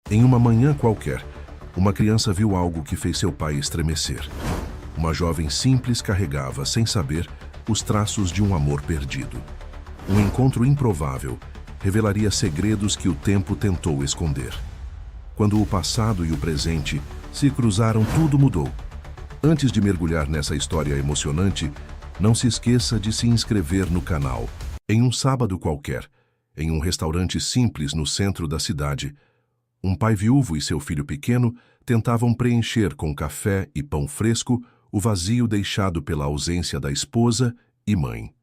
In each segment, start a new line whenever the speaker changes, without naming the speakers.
Em uma manhã qualquer, uma criança viu algo que fez seu pai estremecer. Uma jovem simples carregava, sem saber, os traços de um amor perdido. Um encontro improvável revelaria segredos que o tempo tentou esconder. Quando o passado e o presente se cruzaram, tudo mudou. Antes de mergulhar nessa história emocionante, não se esqueça de se inscrever no canal. Em um sábado qualquer, em um restaurante simples no centro da cidade, um pai viúvo e seu filho pequeno tentavam preencher com café e pão fresco o vazio deixado pela ausência da esposa e mãe.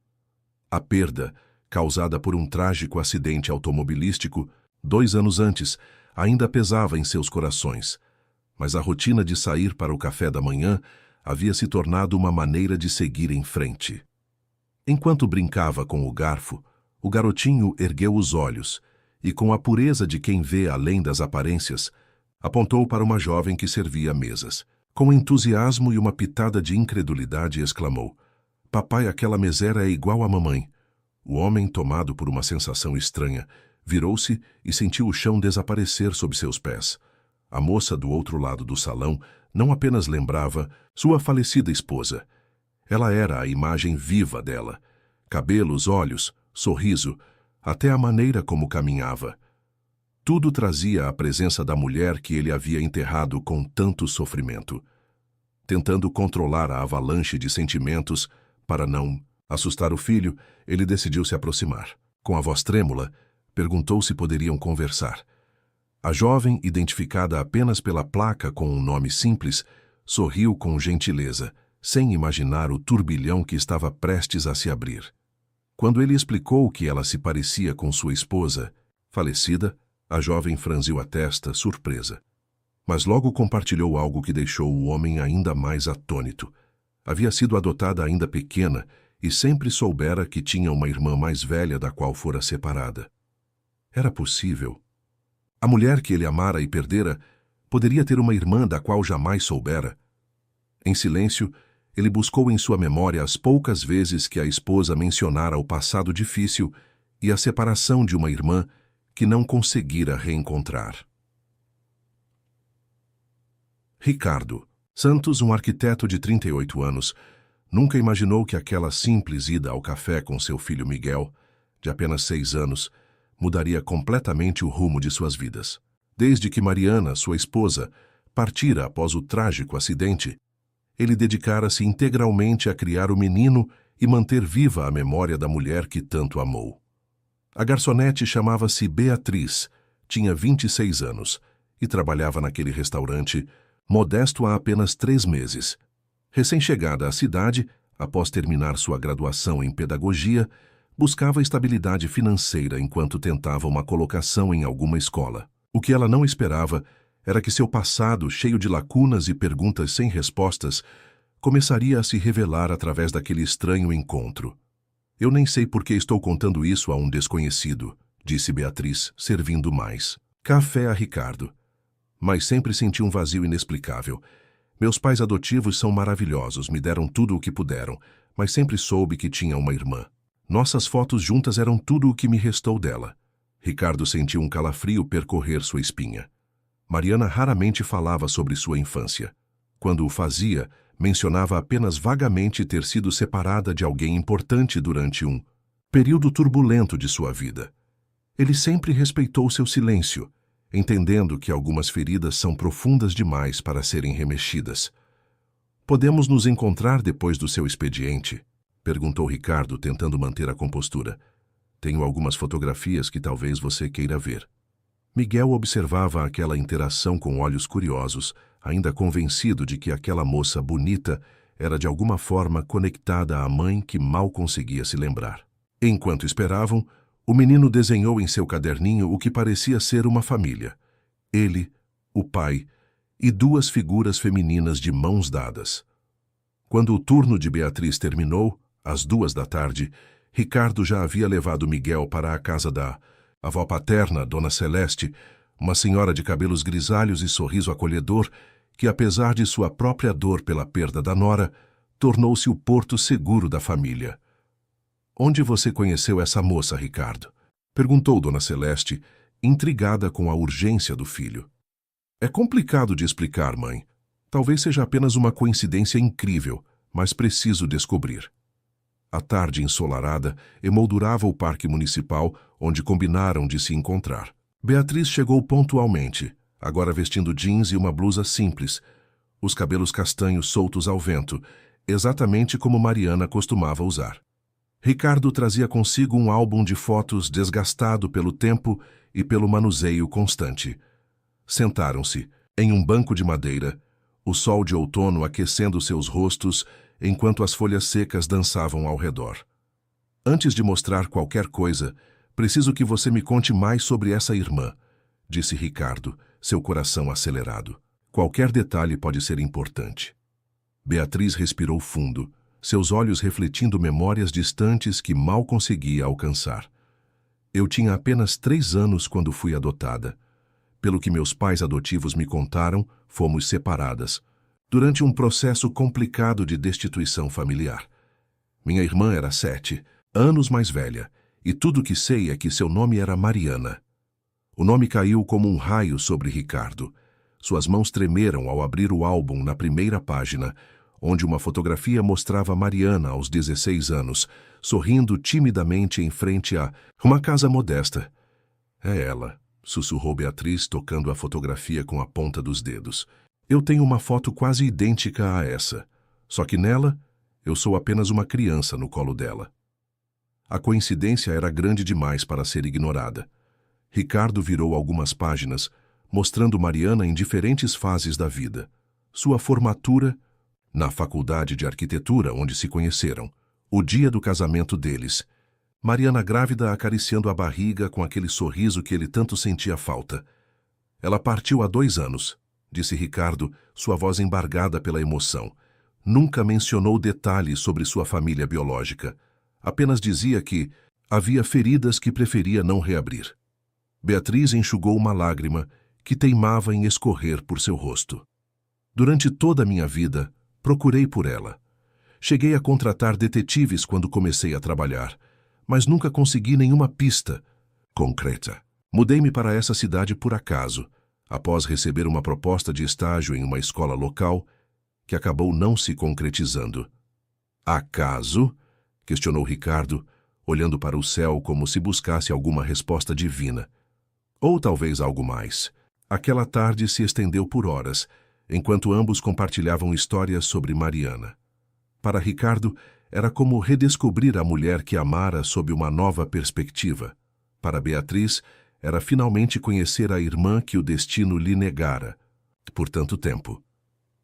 A perda, causada por um trágico acidente automobilístico 2 anos antes, ainda pesava em seus corações, mas a rotina de sair para o café da manhã havia se tornado uma maneira de seguir em frente. Enquanto brincava com o garfo, o garotinho ergueu os olhos e, com a pureza de quem vê além das aparências, apontou para uma jovem que servia mesas. Com entusiasmo e uma pitada de incredulidade, exclamou: "Papai, aquela mesera é igual à mamãe." O homem, tomado por uma sensação estranha, virou-se e sentiu o chão desaparecer sob seus pés. A moça do outro lado do salão não apenas lembrava sua falecida esposa. Ela era a imagem viva dela. Cabelos, olhos, sorriso, até a maneira como caminhava. Tudo trazia a presença da mulher que ele havia enterrado com tanto sofrimento. Tentando controlar a avalanche de sentimentos para não assustar o filho, ele decidiu se aproximar. Com a voz trêmula, perguntou se poderiam conversar. A jovem, identificada apenas pela placa com um nome simples, sorriu com gentileza, sem imaginar o turbilhão que estava prestes a se abrir. Quando ele explicou que ela se parecia com sua esposa, falecida, a jovem franziu a testa, surpresa. Mas logo compartilhou algo que deixou o homem ainda mais atônito. Havia sido adotada ainda pequena e sempre soubera que tinha uma irmã mais velha da qual fora separada. Era possível. A mulher que ele amara e perdera poderia ter uma irmã da qual jamais soubera. Em silêncio, ele buscou em sua memória as poucas vezes que a esposa mencionara o passado difícil e a separação de uma irmã que não conseguira reencontrar. Ricardo Santos, um arquiteto de 38 anos, nunca imaginou que aquela simples ida ao café com seu filho Miguel, de apenas 6 anos, mudaria completamente o rumo de suas vidas. Desde que Mariana, sua esposa, partira após o trágico acidente, ele dedicara-se integralmente a criar o menino e manter viva a memória da mulher que tanto amou. A garçonete chamava-se Beatriz, tinha 26 anos e trabalhava naquele restaurante, modesto há apenas 3 meses. Recém-chegada à cidade, após terminar sua graduação em pedagogia, buscava estabilidade financeira enquanto tentava uma colocação em alguma escola. O que ela não esperava era que seu passado, cheio de lacunas e perguntas sem respostas, começaria a se revelar através daquele estranho encontro. "Eu nem sei por que estou contando isso a um desconhecido", disse Beatriz, servindo mais café a Ricardo. "Mas sempre senti um vazio inexplicável. Meus pais adotivos são maravilhosos, me deram tudo o que puderam, mas sempre soube que tinha uma irmã. Nossas fotos juntas eram tudo o que me restou dela." Ricardo sentiu um calafrio percorrer sua espinha. Mariana raramente falava sobre sua infância. Quando o fazia, mencionava apenas vagamente ter sido separada de alguém importante durante um período turbulento de sua vida. Ele sempre respeitou seu silêncio, entendendo que algumas feridas são profundas demais para serem remexidas. "Podemos nos encontrar depois do seu expediente?" perguntou Ricardo, tentando manter a compostura. "Tenho algumas fotografias que talvez você queira ver." Miguel observava aquela interação com olhos curiosos, ainda convencido de que aquela moça bonita era de alguma forma conectada à mãe que mal conseguia se lembrar. Enquanto esperavam, o menino desenhou em seu caderninho o que parecia ser uma família. Ele, o pai e 2 figuras femininas de mãos dadas. Quando o turno de Beatriz terminou, às 2 da tarde, Ricardo já havia levado Miguel para a casa da avó paterna, Dona Celeste, uma senhora de cabelos grisalhos e sorriso acolhedor, que, apesar de sua própria dor pela perda da nora, tornou-se o porto seguro da família. "Onde você conheceu essa moça, Ricardo?" perguntou Dona Celeste, intrigada com a urgência do filho. É complicado de explicar, mãe. Talvez seja apenas uma coincidência incrível, mas preciso descobrir. A tarde ensolarada emoldurava o parque municipal, onde combinaram de se encontrar. Beatriz chegou pontualmente, agora vestindo jeans e uma blusa simples, os cabelos castanhos soltos ao vento, exatamente como Mariana costumava usar. Ricardo trazia consigo um álbum de fotos desgastado pelo tempo e pelo manuseio constante. Sentaram-se, em um banco de madeira, o sol de outono aquecendo seus rostos enquanto as folhas secas dançavam ao redor. Antes de mostrar qualquer coisa, preciso que você me conte mais sobre essa irmã, disse Ricardo, seu coração acelerado. Qualquer detalhe pode ser importante. Beatriz respirou fundo, seus olhos refletindo memórias distantes que mal conseguia alcançar. Eu tinha apenas 3 anos quando fui adotada. Pelo que meus pais adotivos me contaram, fomos separadas, durante um processo complicado de destituição familiar. Minha irmã era 7 anos mais velha, e tudo o que sei é que seu nome era Mariana. O nome caiu como um raio sobre Ricardo. Suas mãos tremeram ao abrir o álbum na primeira página, onde uma fotografia mostrava Mariana aos 16 anos, sorrindo timidamente em frente a uma casa modesta. É ela, sussurrou Beatriz, tocando a fotografia com a ponta dos dedos. Eu tenho uma foto quase idêntica a essa, só que nela eu sou apenas uma criança no colo dela. A coincidência era grande demais para ser ignorada. Ricardo virou algumas páginas, mostrando Mariana em diferentes fases da vida. Sua formatura, na faculdade de arquitetura onde se conheceram, o dia do casamento deles, Mariana grávida acariciando a barriga com aquele sorriso que ele tanto sentia falta. Ela partiu há 2 anos, disse Ricardo, sua voz embargada pela emoção. Nunca mencionou detalhes sobre sua família biológica. Apenas dizia que havia feridas que preferia não reabrir. Beatriz enxugou uma lágrima que teimava em escorrer por seu rosto. Durante toda a minha vida, procurei por ela. Cheguei a contratar detetives quando comecei a trabalhar, mas nunca consegui nenhuma pista concreta. Mudei-me para essa cidade por acaso, após receber uma proposta de estágio em uma escola local que acabou não se concretizando. Acaso? Questionou Ricardo, olhando para o céu como se buscasse alguma resposta divina. Ou talvez algo mais. Aquela tarde se estendeu por horas, enquanto ambos compartilhavam histórias sobre Mariana. Para Ricardo, era como redescobrir a mulher que amara sob uma nova perspectiva. Para Beatriz, era finalmente conhecer a irmã que o destino lhe negara por tanto tempo.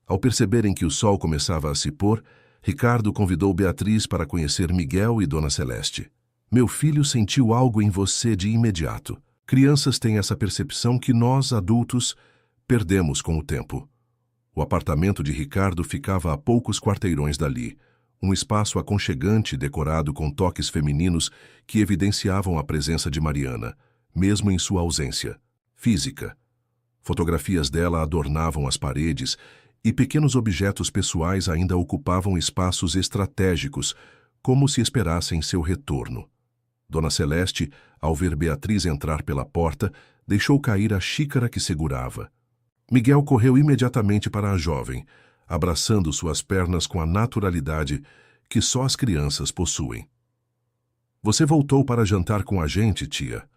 Ao perceberem que o sol começava a se pôr, Ricardo convidou Beatriz para conhecer Miguel e Dona Celeste. Meu filho sentiu algo em você de imediato. Crianças têm essa percepção que nós, adultos, perdemos com o tempo. O apartamento de Ricardo ficava a poucos quarteirões dali, um espaço aconchegante decorado com toques femininos que evidenciavam a presença de Mariana, mesmo em sua ausência física. Fotografias dela adornavam as paredes e pequenos objetos pessoais ainda ocupavam espaços estratégicos, como se esperassem seu retorno. Dona Celeste, ao ver Beatriz entrar pela porta, deixou cair a xícara que segurava. Miguel correu imediatamente para a jovem, abraçando suas pernas com a naturalidade que só as crianças possuem. Você voltou para jantar com a gente, tia?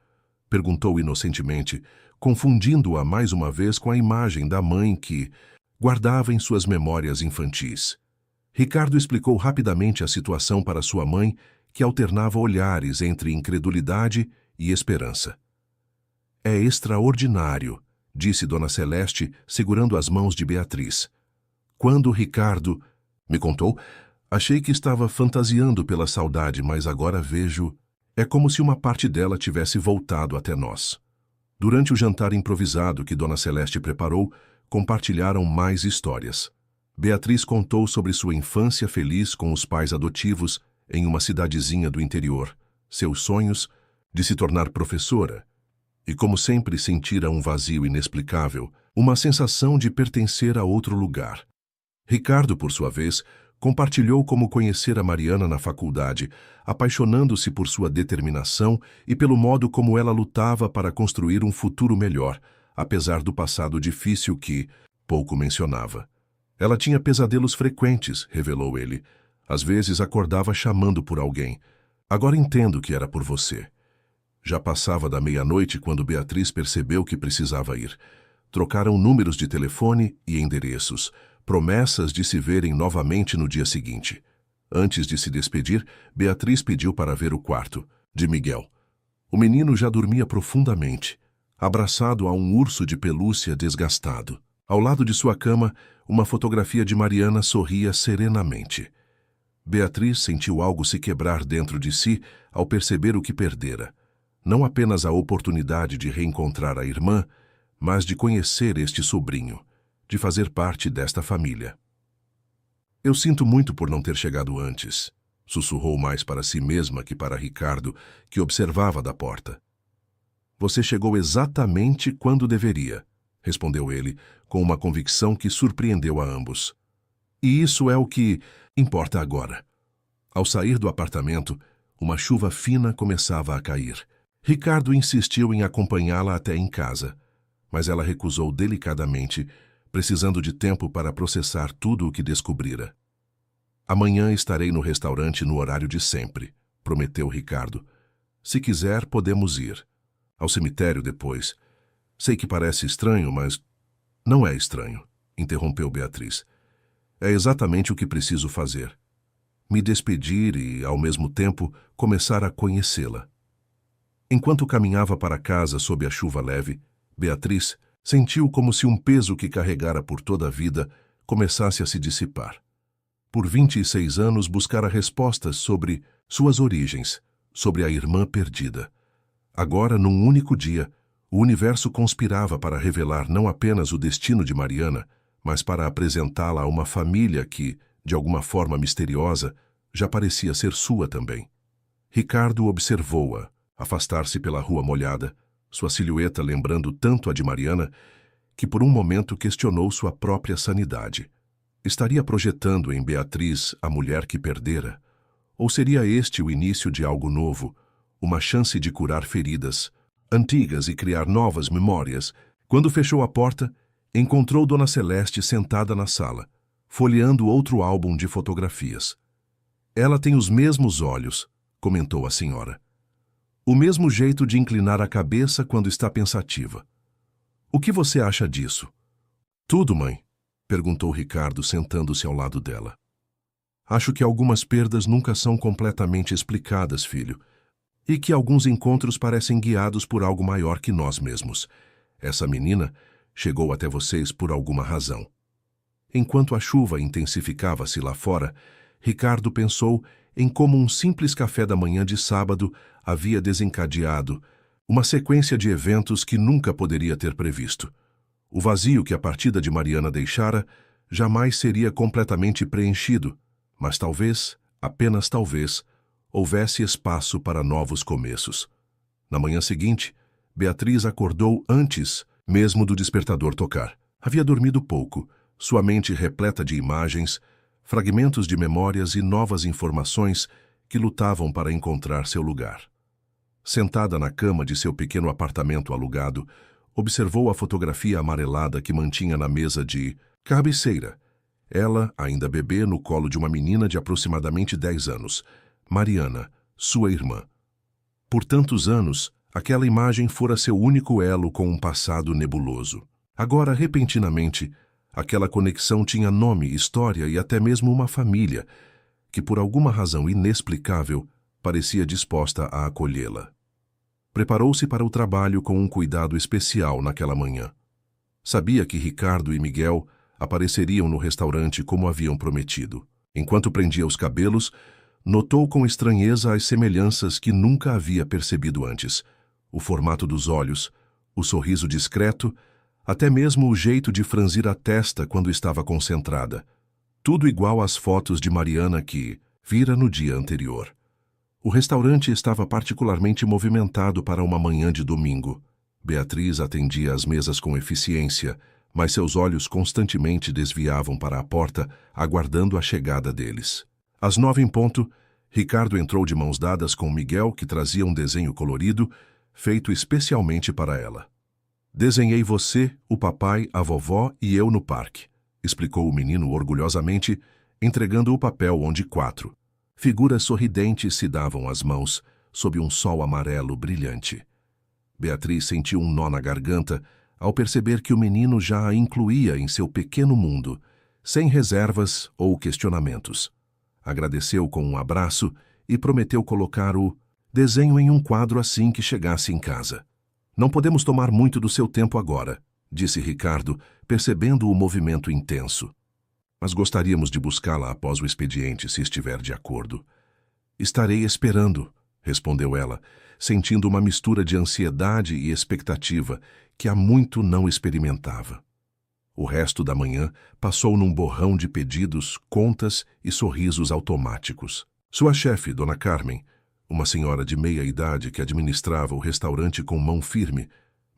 Perguntou inocentemente, confundindo-a mais uma vez com a imagem da mãe que guardava em suas memórias infantis. Ricardo explicou rapidamente a situação para sua mãe, que alternava olhares entre incredulidade e esperança. É extraordinário, disse Dona Celeste, segurando as mãos de Beatriz. Quando Ricardo me contou, achei que estava fantasiando pela saudade, mas agora vejo... É como se uma parte dela tivesse voltado até nós. Durante o jantar improvisado que Dona Celeste preparou, compartilharam mais histórias. Beatriz contou sobre sua infância feliz com os pais adotivos em uma cidadezinha do interior, seus sonhos de se tornar professora, e como sempre sentira um vazio inexplicável, uma sensação de pertencer a outro lugar. Ricardo, por sua vez, Compartilhou como conhecera Mariana na faculdade, apaixonando-se por sua determinação e pelo modo como ela lutava para construir um futuro melhor, apesar do passado difícil que pouco mencionava. Ela tinha pesadelos frequentes, revelou ele. Às vezes acordava chamando por alguém. Agora entendo que era por você. Já passava da meia-noite quando Beatriz percebeu que precisava ir. Trocaram números de telefone e endereços, promessas de se verem novamente no dia seguinte. Antes de se despedir, Beatriz pediu para ver o quarto de Miguel. O menino já dormia profundamente, abraçado a um urso de pelúcia desgastado. Ao lado de sua cama, uma fotografia de Mariana sorria serenamente. Beatriz sentiu algo se quebrar dentro de si ao perceber o que perdera. Não apenas a oportunidade de reencontrar a irmã, mas de conhecer este sobrinho, de fazer parte desta família. Eu sinto muito por não ter chegado antes, sussurrou mais para si mesma que para Ricardo, que observava da porta. Você chegou exatamente quando deveria, respondeu ele, com uma convicção que surpreendeu a ambos. E isso é o que importa agora. Ao sair do apartamento, uma chuva fina começava a cair. Ricardo insistiu em acompanhá-la até em casa, mas ela recusou delicadamente, precisando de tempo para processar tudo o que descobrira. Amanhã estarei no restaurante no horário de sempre, prometeu Ricardo. Se quiser, podemos ir. Ao cemitério depois. Sei que parece estranho, mas não é estranho, interrompeu Beatriz. É exatamente o que preciso fazer. Me despedir e, ao mesmo tempo, começar a conhecê-la. Enquanto caminhava para casa sob a chuva leve, Beatriz sentiu como se um peso que carregara por toda a vida começasse a se dissipar. Por 26 anos buscara respostas sobre suas origens, sobre a irmã perdida. Agora, num único dia, o universo conspirava para revelar não apenas o destino de Mariana, mas para apresentá-la a uma família que, de alguma forma misteriosa, já parecia ser sua também. Ricardo observou-a, afastar-se pela rua molhada, sua silhueta lembrando tanto a de Mariana, que por um momento questionou sua própria sanidade. Estaria projetando em Beatriz a mulher que perdera? Ou seria este o início de algo novo, uma chance de curar feridas antigas e criar novas memórias? Quando fechou a porta, encontrou Dona Celeste sentada na sala, folheando outro álbum de fotografias. Ela tem os mesmos olhos, comentou a senhora. O mesmo jeito de inclinar a cabeça quando está pensativa. O que você acha disso? Tudo, mãe, perguntou Ricardo, sentando-se ao lado dela. Acho que algumas perdas nunca são completamente explicadas, filho, e que alguns encontros parecem guiados por algo maior que nós mesmos. Essa menina chegou até vocês por alguma razão. Enquanto a chuva intensificava-se lá fora, Ricardo pensou em como um simples café da manhã de sábado havia desencadeado uma sequência de eventos que nunca poderia ter previsto. O vazio que a partida de Mariana deixara jamais seria completamente preenchido, mas talvez, apenas talvez, houvesse espaço para novos começos. Na manhã seguinte, Beatriz acordou antes mesmo do despertador tocar. Havia dormido pouco, sua mente repleta de imagens, fragmentos de memórias e novas informações que lutavam para encontrar seu lugar. Sentada na cama de seu pequeno apartamento alugado, observou a fotografia amarelada que mantinha na mesa de cabeceira. Ela, ainda bebê, no colo de uma menina de aproximadamente 10 anos, Mariana, sua irmã. Por tantos anos, aquela imagem fora seu único elo com um passado nebuloso. Agora, repentinamente, aquela conexão tinha nome, história e até mesmo uma família, que por alguma razão inexplicável parecia disposta a acolhê-la. Preparou-se para o trabalho com um cuidado especial naquela manhã. Sabia que Ricardo e Miguel apareceriam no restaurante como haviam prometido. Enquanto prendia os cabelos, notou com estranheza as semelhanças que nunca havia percebido antes. O formato dos olhos, o sorriso discreto, até mesmo o jeito de franzir a testa quando estava concentrada. Tudo igual às fotos de Mariana que vira no dia anterior. O restaurante estava particularmente movimentado para uma manhã de domingo. Beatriz atendia as mesas com eficiência, mas seus olhos constantemente desviavam para a porta, aguardando a chegada deles. Às 9 em ponto, Ricardo entrou de mãos dadas com Miguel, que trazia um desenho colorido, feito especialmente para ela. "Desenhei você, o papai, a vovó e eu no parque", explicou o menino orgulhosamente, entregando o papel onde 4 figuras sorridentes se davam as mãos, sob um sol amarelo brilhante. Beatriz sentiu um nó na garganta ao perceber que o menino já a incluía em seu pequeno mundo, sem reservas ou questionamentos. Agradeceu com um abraço e prometeu colocar o desenho em um quadro assim que chegasse em casa. "Não podemos tomar muito do seu tempo agora", disse Ricardo, percebendo o movimento intenso. "Mas gostaríamos de buscá-la após o expediente, se estiver de acordo." "Estarei esperando", respondeu ela, sentindo uma mistura de ansiedade e expectativa que há muito não experimentava. O resto da manhã passou num borrão de pedidos, contas e sorrisos automáticos. Sua chefe, Dona Carmen, uma senhora de meia idade que administrava o restaurante com mão firme,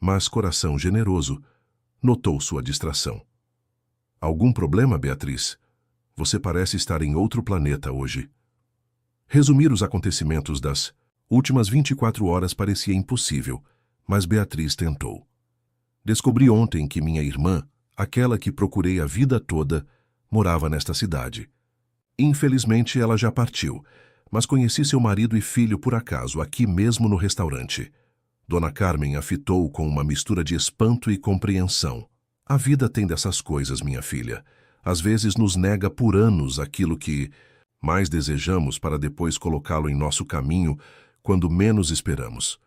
mas coração generoso, notou sua distração. "Algum problema, Beatriz? Você parece estar em outro planeta hoje." Resumir os acontecimentos das últimas 24 horas parecia impossível, mas Beatriz tentou. "Descobri ontem que minha irmã, aquela que procurei a vida toda, morava nesta cidade. Infelizmente ela já partiu, mas conheci seu marido e filho por acaso, aqui mesmo no restaurante." Dona Carmen a fitou com uma mistura de espanto e compreensão. "A vida tem dessas coisas, minha filha. Às vezes nos nega por anos aquilo que mais desejamos para depois colocá-lo em nosso caminho quando menos esperamos."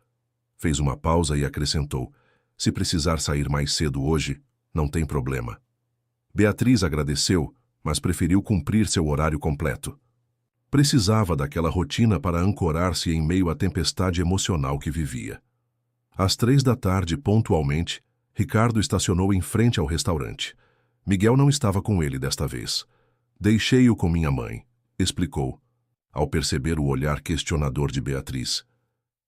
Fez uma pausa e acrescentou: "Se precisar sair mais cedo hoje, não tem problema." Beatriz agradeceu, mas preferiu cumprir seu horário completo. Precisava daquela rotina para ancorar-se em meio à tempestade emocional que vivia. Às 3 da tarde, pontualmente, Ricardo estacionou em frente ao restaurante. Miguel não estava com ele desta vez. "Deixei-o com minha mãe", explicou, ao perceber o olhar questionador de Beatriz.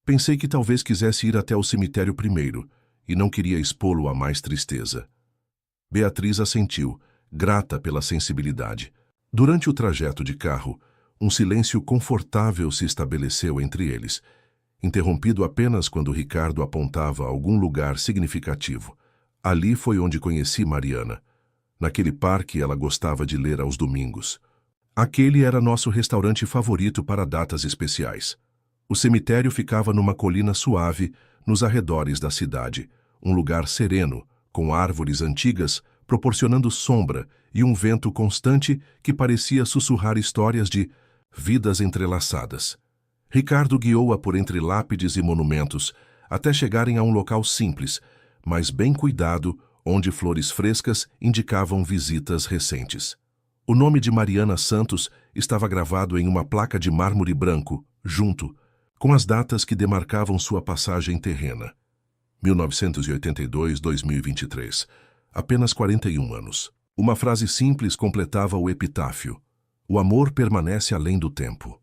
"Pensei que talvez quisesse ir até o cemitério primeiro, e não queria expô-lo a mais tristeza." Beatriz assentiu, grata pela sensibilidade. Durante o trajeto de carro, um silêncio confortável se estabeleceu entre eles, interrompido apenas quando Ricardo apontava algum lugar significativo. "Ali foi onde conheci Mariana. Naquele parque ela gostava de ler aos domingos. Aquele era nosso restaurante favorito para datas especiais." O cemitério ficava numa colina suave, nos arredores da cidade, um lugar sereno, com árvores antigas, proporcionando sombra e um vento constante que parecia sussurrar histórias de vidas entrelaçadas. Ricardo guiou-a por entre lápides e monumentos, até chegarem a um local simples, mas bem cuidado, onde flores frescas indicavam visitas recentes. O nome de Mariana Santos estava gravado em uma placa de mármore branco, junto, com as datas que demarcavam sua passagem terrena. 1982-2023. Apenas 41 anos. Uma frase simples completava o epitáfio: "O amor permanece além do tempo."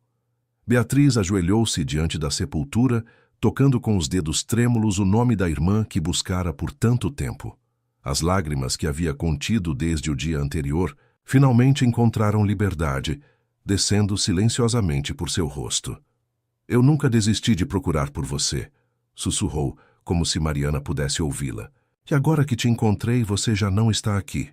Beatriz ajoelhou-se diante da sepultura, tocando com os dedos trêmulos o nome da irmã que buscara por tanto tempo. As lágrimas que havia contido desde o dia anterior finalmente encontraram liberdade, descendo silenciosamente por seu rosto. "Eu nunca desisti de procurar por você", sussurrou, como se Mariana pudesse ouvi-la. "E agora que te encontrei, você já não está aqui."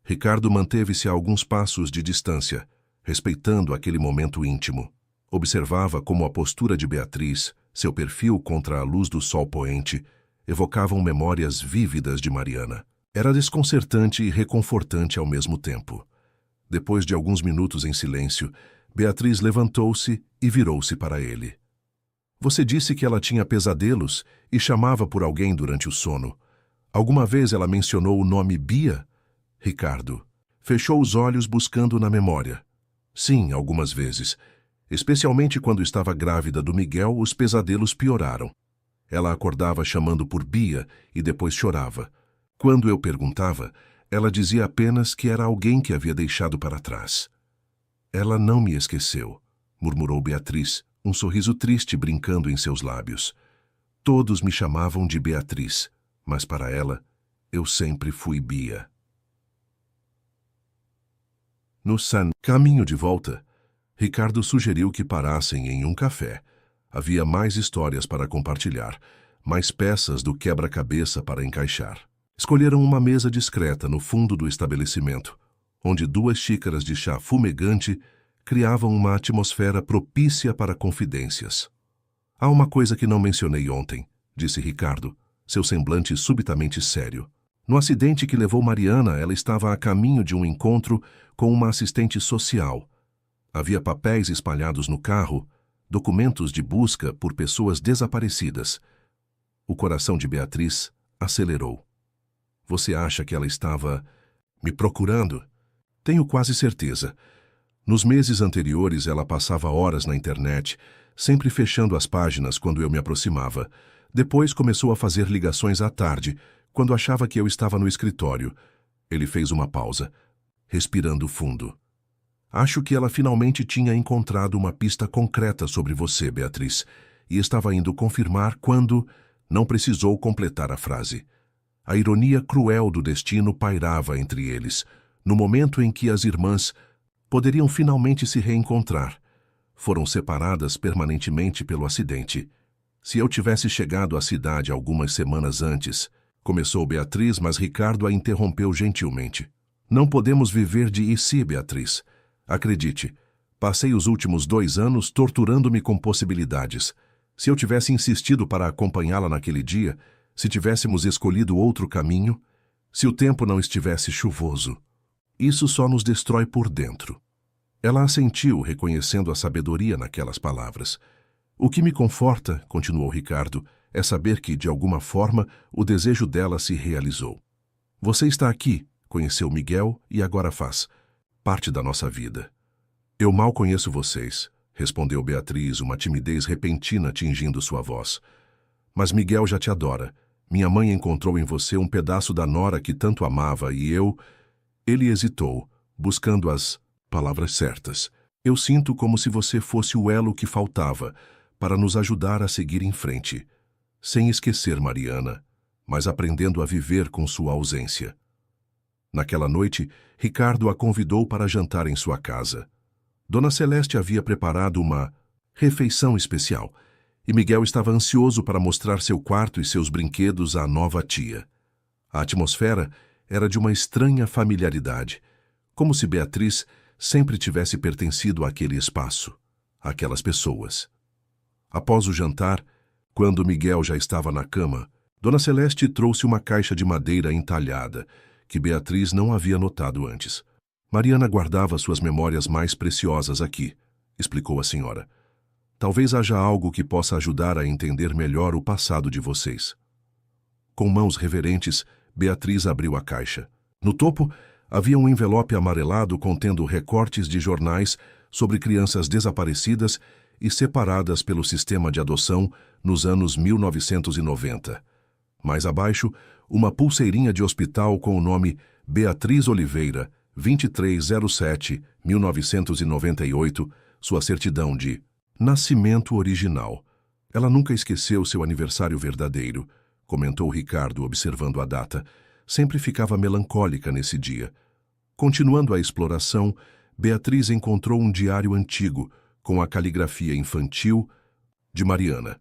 Ricardo manteve-se a alguns passos de distância, respeitando aquele momento íntimo. Observava como a postura de Beatriz, seu perfil contra a luz do sol poente, evocavam memórias vívidas de Mariana. Era desconcertante e reconfortante ao mesmo tempo. Depois de alguns minutos em silêncio, Beatriz levantou-se e virou-se para ele. "Você disse que ela tinha pesadelos e chamava por alguém durante o sono. Alguma vez ela mencionou o nome Bia?" Ricardo fechou os olhos buscando na memória. "Sim, algumas vezes. Especialmente quando estava grávida do Miguel, os pesadelos pioraram. Ela acordava chamando por Bia e depois chorava. Quando eu perguntava, ela dizia apenas que era alguém que havia deixado para trás." "Ela não me esqueceu", murmurou Beatriz, um sorriso triste brincando em seus lábios. "Todos me chamavam de Beatriz, mas para ela, Eu sempre fui Bia. No caminho de volta, Ricardo sugeriu que parassem em um café. Havia mais histórias para compartilhar, mais peças do quebra-cabeça para encaixar. Escolheram uma mesa discreta no fundo do estabelecimento, onde 2 xícaras de chá fumegante criavam uma atmosfera propícia para confidências. Há uma coisa que não mencionei ontem, disse Ricardo, seu semblante subitamente sério. No acidente que levou Mariana, ela estava a caminho de um encontro com uma assistente social. Havia papéis espalhados no carro, documentos de busca por pessoas desaparecidas. O coração de Beatriz acelerou. Você acha que ela estava me procurando? Tenho quase certeza. Nos meses anteriores, ela passava horas na internet, sempre fechando as páginas quando eu me aproximava. Depois começou a fazer ligações à tarde, quando achava que eu estava no escritório. Ele fez uma pausa, respirando fundo. Acho que ela finalmente tinha encontrado uma pista concreta sobre você, Beatriz, e estava indo confirmar quando não precisou completar a frase. A ironia cruel do destino pairava entre eles, no momento em que as irmãs poderiam finalmente se reencontrar. Foram separadas permanentemente pelo acidente. Se eu tivesse chegado à cidade algumas semanas antes, começou Beatriz, mas Ricardo a interrompeu gentilmente. Não podemos viver de si, Beatriz. Acredite, passei os últimos 2 anos torturando-me com possibilidades. Se eu tivesse insistido para acompanhá-la naquele dia, se tivéssemos escolhido outro caminho, se o tempo não estivesse chuvoso, isso só nos destrói por dentro. Ela assentiu, reconhecendo a sabedoria naquelas palavras. O que me conforta, continuou Ricardo, é saber que, de alguma forma, o desejo dela se realizou. Você está aqui, conheceu Miguel e agora faz parte da nossa vida. Eu mal conheço vocês, respondeu Beatriz, uma timidez repentina tingindo sua voz. Mas Miguel já te adora. Minha mãe encontrou em você um pedaço da nora que tanto amava e eu... Ele hesitou, buscando as palavras certas. Eu sinto como se você fosse o elo que faltava para nos ajudar a seguir em frente, sem esquecer Mariana, mas aprendendo a viver com sua ausência. Naquela noite, Ricardo a convidou para jantar em sua casa. Dona Celeste havia preparado uma refeição especial, e Miguel estava ansioso para mostrar seu quarto e seus brinquedos à nova tia. A atmosfera era de uma estranha familiaridade, como se Beatriz sempre tivesse pertencido àquele espaço, àquelas pessoas. Após o jantar, quando Miguel já estava na cama, Dona Celeste trouxe uma caixa de madeira entalhada, que Beatriz não havia notado antes. Mariana guardava suas memórias mais preciosas aqui, explicou a senhora. Talvez haja algo que possa ajudar a entender melhor o passado de vocês. Com mãos reverentes, Beatriz abriu a caixa. No topo, havia um envelope amarelado contendo recortes de jornais sobre crianças desaparecidas e separadas pelo sistema de adoção nos anos 1990. Mais abaixo, uma pulseirinha de hospital com o nome Beatriz Oliveira, 2307-1998, sua certidão de nascimento original. Ela nunca esqueceu seu aniversário verdadeiro, comentou Ricardo, observando a data. Sempre ficava melancólica nesse dia. Continuando a exploração, Beatriz encontrou um diário antigo, com a caligrafia infantil de Mariana.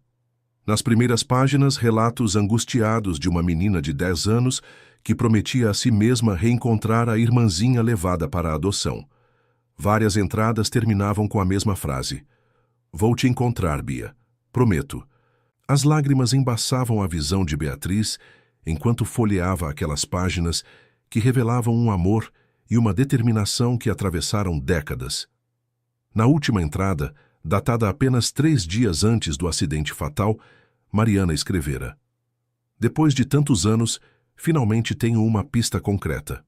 Nas primeiras páginas, relatos angustiados de uma menina de 10 anos que prometia a si mesma reencontrar a irmãzinha levada para a adoção. Várias entradas terminavam com a mesma frase. Vou te encontrar, Bia. Prometo. As lágrimas embaçavam a visão de Beatriz enquanto folheava aquelas páginas que revelavam um amor e uma determinação que atravessaram décadas. Na última entrada, datada apenas 3 dias antes do acidente fatal, Mariana escrevera: depois de tantos anos, finalmente tenho uma pista concreta.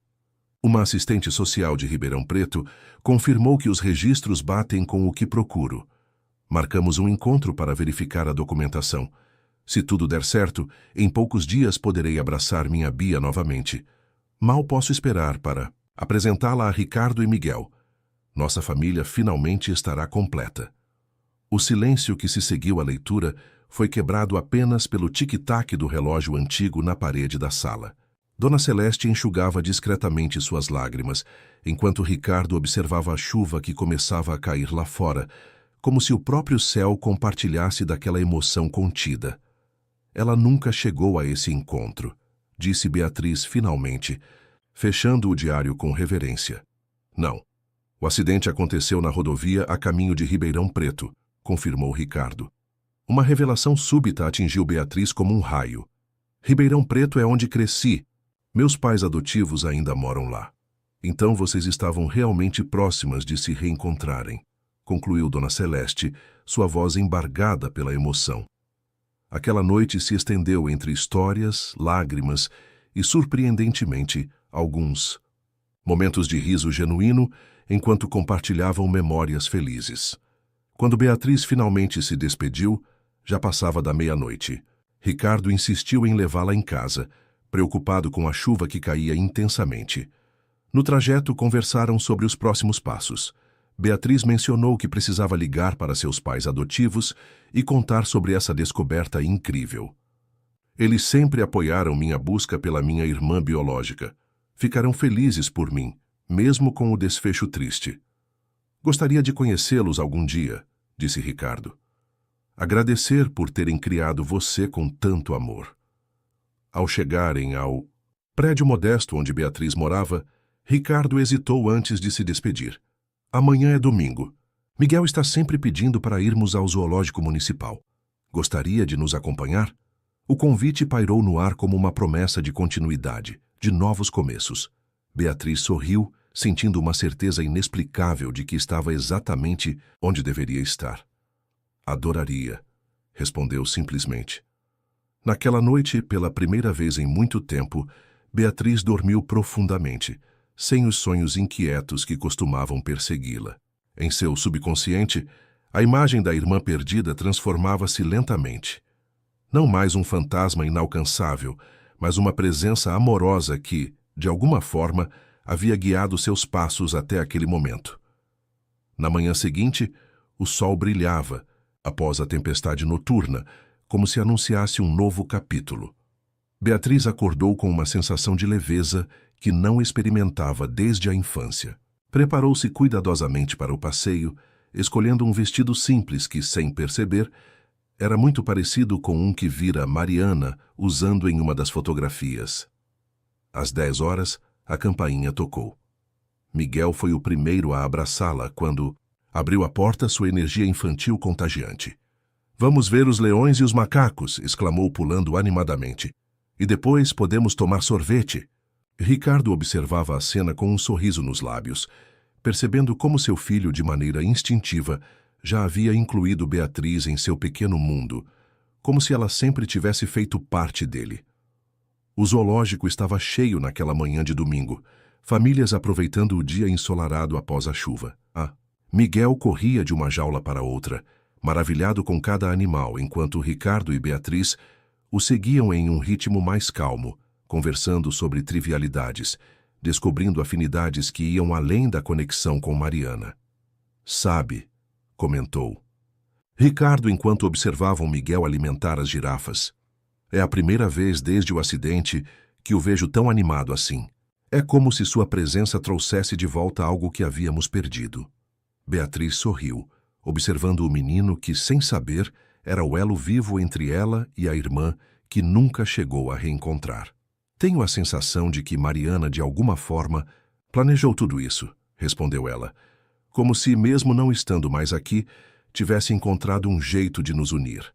Uma assistente social de Ribeirão Preto confirmou que os registros batem com o que procuro. Marcamos um encontro para verificar a documentação. Se tudo der certo, em poucos dias poderei abraçar minha Bia novamente. Mal posso esperar para apresentá-la a Ricardo e Miguel. Nossa família finalmente estará completa. O silêncio que se seguiu à leitura foi quebrado apenas pelo tic-tac do relógio antigo na parede da sala. Dona Celeste enxugava discretamente suas lágrimas, enquanto Ricardo observava a chuva que começava a cair lá fora, como se o próprio céu compartilhasse daquela emoção contida. Ela nunca chegou a esse encontro, disse Beatriz finalmente, fechando o diário com reverência. Não. O acidente aconteceu na rodovia a caminho de Ribeirão Preto, confirmou Ricardo. Uma revelação súbita atingiu Beatriz como um raio. Ribeirão Preto é onde cresci. Meus pais adotivos ainda moram lá. Então vocês estavam realmente próximas de se reencontrarem, concluiu Dona Celeste, sua voz embargada pela emoção. Aquela noite se estendeu entre histórias, lágrimas e, surpreendentemente, alguns momentos de riso genuíno enquanto compartilhavam memórias felizes. Quando Beatriz finalmente se despediu, já passava da meia-noite. Ricardo insistiu em levá-la em casa, preocupado com a chuva que caía intensamente. No trajeto, conversaram sobre os próximos passos. Beatriz mencionou que precisava ligar para seus pais adotivos e contar sobre essa descoberta incrível. Eles sempre apoiaram minha busca pela minha irmã biológica. Ficarão felizes por mim, mesmo com o desfecho triste. Gostaria de conhecê-los algum dia, disse Ricardo. Agradecer por terem criado você com tanto amor. Ao chegarem ao prédio modesto onde Beatriz morava, Ricardo hesitou antes de se despedir. Amanhã é domingo. Miguel está sempre pedindo para irmos ao zoológico municipal. Gostaria de nos acompanhar? O convite pairou no ar como uma promessa de continuidade, de novos começos. Beatriz sorriu, sentindo uma certeza inexplicável de que estava exatamente onde deveria estar. Adoraria, respondeu simplesmente. Naquela noite, pela primeira vez em muito tempo, Beatriz dormiu profundamente, sem os sonhos inquietos que costumavam persegui-la. Em seu subconsciente, a imagem da irmã perdida transformava-se lentamente. Não mais um fantasma inalcançável, mas uma presença amorosa que, de alguma forma, havia guiado seus passos até aquele momento. Na manhã seguinte, o sol brilhava, após a tempestade noturna, como se anunciasse um novo capítulo. Beatriz acordou com uma sensação de leveza que não experimentava desde a infância. Preparou-se cuidadosamente para o passeio, escolhendo um vestido simples que, sem perceber, era muito parecido com um que vira Mariana usando em uma das fotografias. Às 10 horas, a campainha tocou. Miguel foi o primeiro a abraçá-la quando abriu a porta, sua energia infantil contagiante. "Vamos ver os leões e os macacos", exclamou pulando animadamente. "E depois podemos tomar sorvete." Ricardo observava a cena com um sorriso nos lábios, percebendo como seu filho, de maneira instintiva, já havia incluído Beatriz em seu pequeno mundo, como se ela sempre tivesse feito parte dele. O zoológico estava cheio naquela manhã de domingo, famílias aproveitando o dia ensolarado após a chuva. Miguel corria de uma jaula para outra, maravilhado com cada animal, enquanto Ricardo e Beatriz o seguiam em um ritmo mais calmo, conversando sobre trivialidades, descobrindo afinidades que iam além da conexão com Mariana. "Sabe", comentou Ricardo enquanto observavam Miguel alimentar as girafas. "É a primeira vez desde o acidente que o vejo tão animado assim. É como se sua presença trouxesse de volta algo que havíamos perdido." Beatriz sorriu, observando o menino que, sem saber, era o elo vivo entre ela e a irmã que nunca chegou a reencontrar. "Tenho a sensação de que Mariana, de alguma forma, planejou tudo isso", respondeu ela, como se, mesmo não estando mais aqui, tivesse encontrado um jeito de nos unir.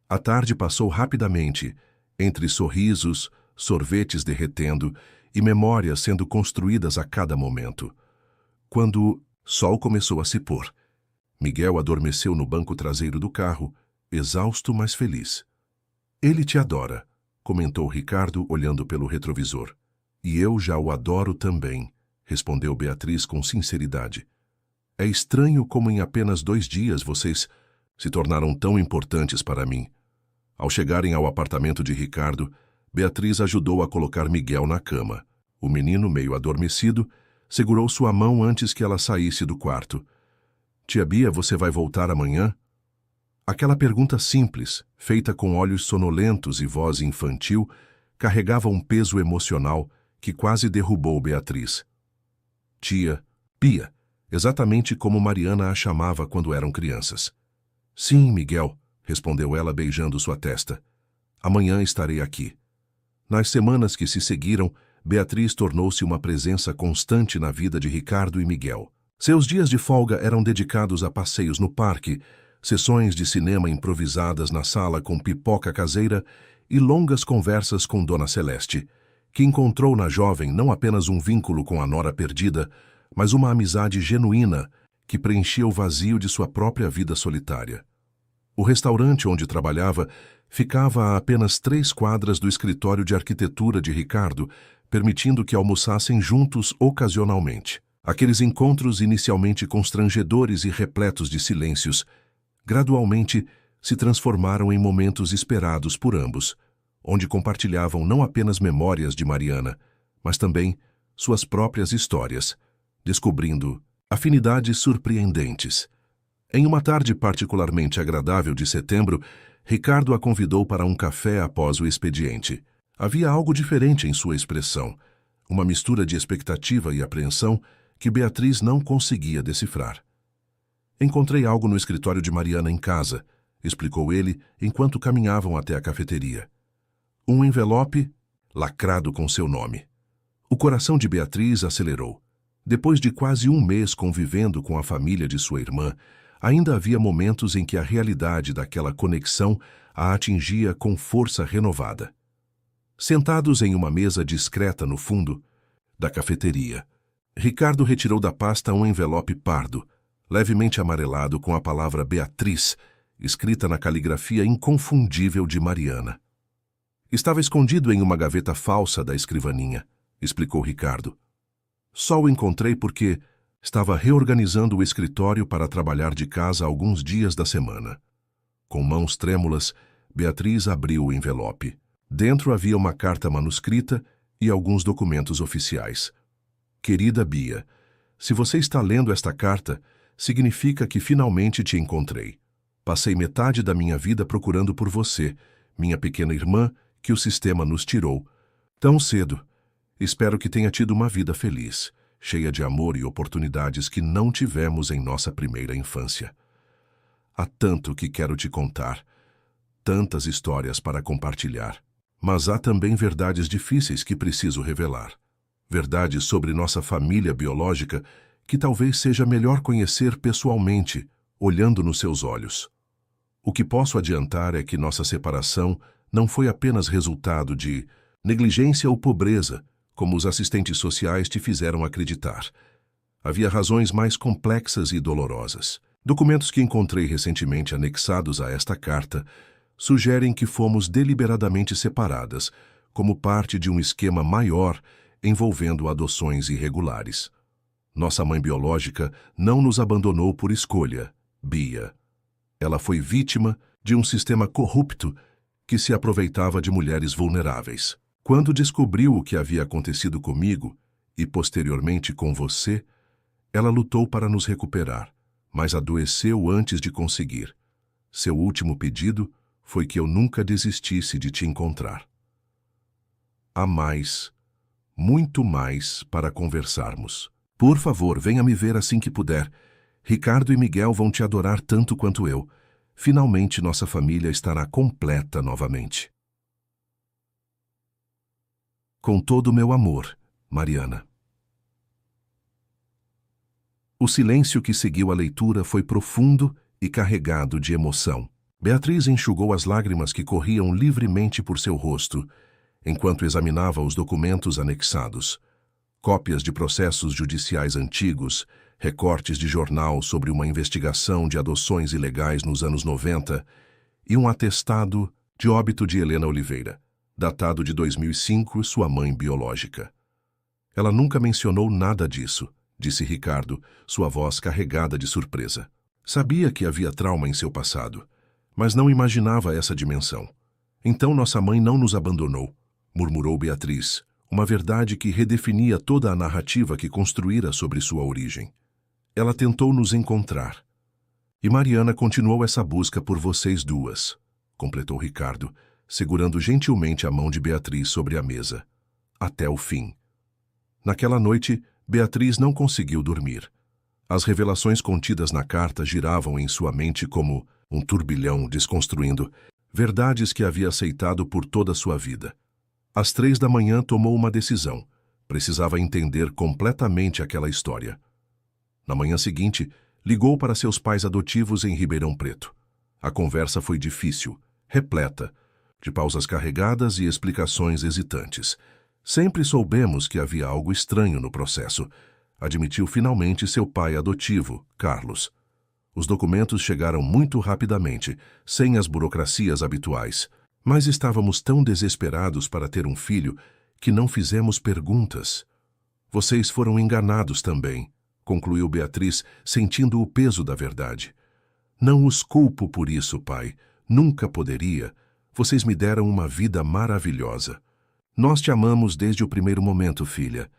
A tarde passou rapidamente, entre sorrisos, sorvetes derretendo e memórias sendo construídas a cada momento. Quando sol começou a se pôr, Miguel adormeceu no banco traseiro do carro, exausto, mas feliz. "Ele te adora", comentou Ricardo, olhando pelo retrovisor. "E eu já o adoro também", respondeu Beatriz com sinceridade. "É estranho como em apenas 2 dias vocês se tornaram tão importantes para mim." Ao chegarem ao apartamento de Ricardo, Beatriz ajudou a colocar Miguel na cama. O menino, meio adormecido, segurou sua mão antes que ela saísse do quarto. "Tia Bia, você vai voltar amanhã?" Aquela pergunta simples, feita com olhos sonolentos e voz infantil, carregava um peso emocional que quase derrubou Beatriz. Tia, Bia, exatamente como Mariana a chamava quando eram crianças. Sim, Miguel, respondeu ela beijando sua testa. Amanhã estarei aqui. Nas semanas que se seguiram, Beatriz tornou-se uma presença constante na vida de Ricardo e Miguel. Seus dias de folga eram dedicados a passeios no parque, sessões de cinema improvisadas na sala com pipoca caseira e longas conversas com Dona Celeste, que encontrou na jovem não apenas um vínculo com a nora perdida, mas uma amizade genuína que preenchia o vazio de sua própria vida solitária. O restaurante onde trabalhava ficava a apenas 3 quadras do escritório de arquitetura de Ricardo, permitindo que almoçassem juntos ocasionalmente. Aqueles encontros inicialmente constrangedores e repletos de silêncios, gradualmente se transformaram em momentos esperados por ambos, onde compartilhavam não apenas memórias de Mariana, mas também suas próprias histórias, descobrindo afinidades surpreendentes. Em uma tarde particularmente agradável de setembro, Ricardo a convidou para um café após o expediente. Havia algo diferente em sua expressão, uma mistura de expectativa e apreensão que Beatriz não conseguia decifrar. Encontrei algo no escritório de Mariana em casa, explicou ele enquanto caminhavam até a cafeteria. Um envelope lacrado com seu nome. O coração de Beatriz acelerou. Depois de quase um mês convivendo com a família de sua irmã, ainda havia momentos em que a realidade daquela conexão a atingia com força renovada. Sentados em uma mesa discreta no fundo da cafeteria, Ricardo retirou da pasta um envelope pardo, levemente amarelado com a palavra Beatriz, escrita na caligrafia inconfundível de Mariana. Estava escondido em uma gaveta falsa da escrivaninha, explicou Ricardo. Só o encontrei porque estava reorganizando o escritório para trabalhar de casa alguns dias da semana. Com mãos trêmulas, Beatriz abriu o envelope. Dentro havia uma carta manuscrita e alguns documentos oficiais. Querida Bia, se você está lendo esta carta, significa que finalmente te encontrei. Passei metade da minha vida procurando por você, minha pequena irmã, que o sistema nos tirou. Tão cedo. Espero que tenha tido uma vida feliz, cheia de amor e oportunidades que não tivemos em nossa primeira infância. Há tanto que quero te contar, tantas histórias para compartilhar, mas há também verdades difíceis que preciso revelar. Verdades sobre nossa família biológica que talvez seja melhor conhecer pessoalmente, olhando nos seus olhos. O que posso adiantar é que nossa separação não foi apenas resultado de negligência ou pobreza, como os assistentes sociais te fizeram acreditar. Havia razões mais complexas e dolorosas. Documentos que encontrei recentemente anexados a esta carta sugerem que fomos deliberadamente separadas, como parte de um esquema maior envolvendo adoções irregulares. Nossa mãe biológica não nos abandonou por escolha, Bia. Ela foi vítima de um sistema corrupto que se aproveitava de mulheres vulneráveis. Quando descobriu o que havia acontecido comigo e posteriormente com você, ela lutou para nos recuperar, mas adoeceu antes de conseguir. Seu último pedido foi que eu nunca desistisse de te encontrar. Há mais, muito mais para conversarmos. Por favor, venha me ver assim que puder. Ricardo e Miguel vão te adorar tanto quanto eu. Finalmente nossa família estará completa novamente. Com todo o meu amor, Mariana. O silêncio que seguiu a leitura foi profundo e carregado de emoção. Beatriz enxugou as lágrimas que corriam livremente por seu rosto, enquanto examinava os documentos anexados. Cópias de processos judiciais antigos, recortes de jornal sobre uma investigação de adoções ilegais nos anos 90 e um atestado de óbito de Helena Oliveira, datado de 2005, sua mãe biológica. Ela nunca mencionou nada disso, disse Ricardo, sua voz carregada de surpresa. Sabia que havia trauma em seu passado, mas não imaginava essa dimensão. Então nossa mãe não nos abandonou, murmurou Beatriz, uma verdade que redefinia toda a narrativa que construíra sobre sua origem. Ela tentou nos encontrar. E Mariana continuou essa busca por vocês duas, completou Ricardo, segurando gentilmente a mão de Beatriz sobre a mesa. Até o fim. Naquela noite, Beatriz não conseguiu dormir. As revelações contidas na carta giravam em sua mente como um turbilhão desconstruindo verdades que havia aceitado por toda a sua vida. Às 3 da manhã tomou uma decisão. Precisava entender completamente aquela história. Na manhã seguinte, ligou para seus pais adotivos em Ribeirão Preto. A conversa foi difícil, repleta, de pausas carregadas e explicações hesitantes. Sempre soubemos que havia algo estranho no processo, admitiu finalmente seu pai adotivo, Carlos. Os documentos chegaram muito rapidamente, sem as burocracias habituais, mas estávamos tão desesperados para ter um filho que não fizemos perguntas. Vocês foram enganados também, concluiu Beatriz, sentindo o peso da verdade. Não os culpo por isso, pai. Nunca poderia. Vocês me deram uma vida maravilhosa. Nós te amamos desde o primeiro momento, filha.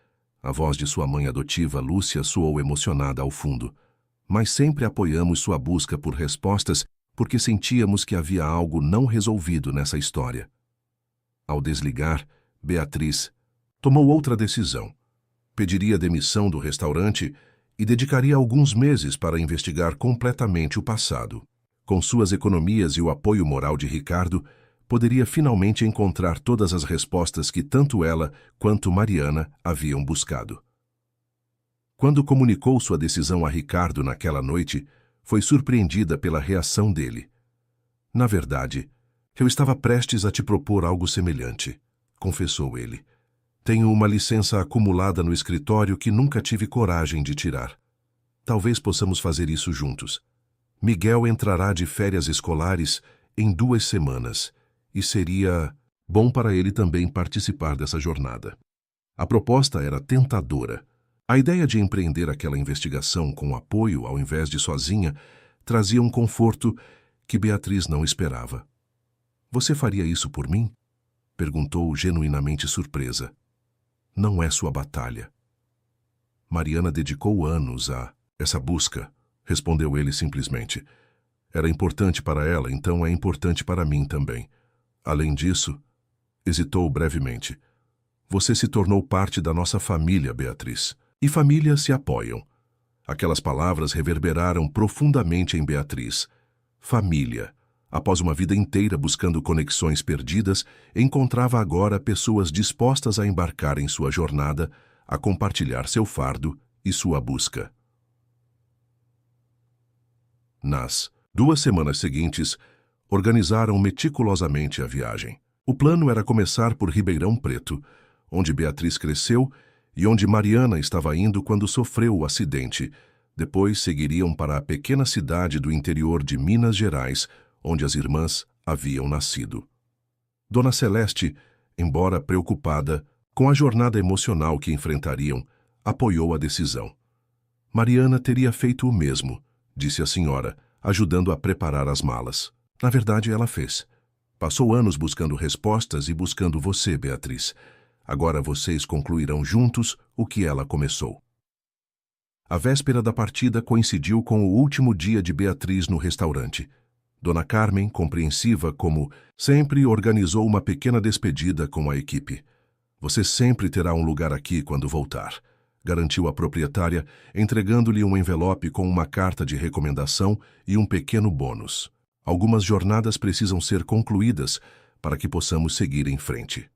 A voz de sua mãe adotiva, Lúcia, soou emocionada ao fundo. Mas sempre apoiamos sua busca por respostas porque sentíamos que havia algo não resolvido nessa história. Ao desligar, Beatriz tomou outra decisão. Pediria demissão do restaurante e dedicaria alguns meses para investigar completamente o passado. Com suas economias e o apoio moral de Ricardo, poderia finalmente encontrar todas as respostas que tanto ela quanto Mariana haviam buscado. Quando comunicou sua decisão a Ricardo naquela noite, foi surpreendida pela reação dele. Na verdade, eu estava prestes a te propor algo semelhante, confessou ele. Tenho uma licença acumulada no escritório que nunca tive coragem de tirar. Talvez possamos fazer isso juntos. Miguel entrará de férias escolares em 2 semanas e seria bom para ele também participar dessa jornada. A proposta era tentadora. A ideia de empreender aquela investigação com apoio ao invés de sozinha trazia um conforto que Beatriz não esperava. Você faria isso por mim? Perguntou genuinamente surpresa. Não é sua batalha. Mariana dedicou anos a essa busca, respondeu ele simplesmente. Era importante para ela, então é importante para mim também. Além disso, hesitou brevemente. Você se tornou parte da nossa família, Beatriz. E famílias se apoiam. Aquelas palavras reverberaram profundamente em Beatriz. Família. Após uma vida inteira buscando conexões perdidas, encontrava agora pessoas dispostas a embarcar em sua jornada, a compartilhar seu fardo e sua busca. Nas 2 semanas seguintes, organizaram meticulosamente a viagem. O plano era começar por Ribeirão Preto, onde Beatriz cresceu e onde Mariana estava indo quando sofreu o acidente. Depois seguiriam para a pequena cidade do interior de Minas Gerais, onde as irmãs haviam nascido. Dona Celeste, embora preocupada com a jornada emocional que enfrentariam, apoiou a decisão. Mariana teria feito o mesmo, disse a senhora, ajudando a preparar as malas. Na verdade, ela fez. Passou anos buscando respostas e buscando você, Beatriz. Agora vocês concluirão juntos o que ela começou. A véspera da partida coincidiu com o último dia de Beatriz no restaurante. Dona Carmen, compreensiva como sempre, organizou uma pequena despedida com a equipe. Você sempre terá um lugar aqui quando voltar, garantiu a proprietária, entregando-lhe um envelope com uma carta de recomendação e um pequeno bônus. Algumas jornadas precisam ser concluídas para que possamos seguir em frente.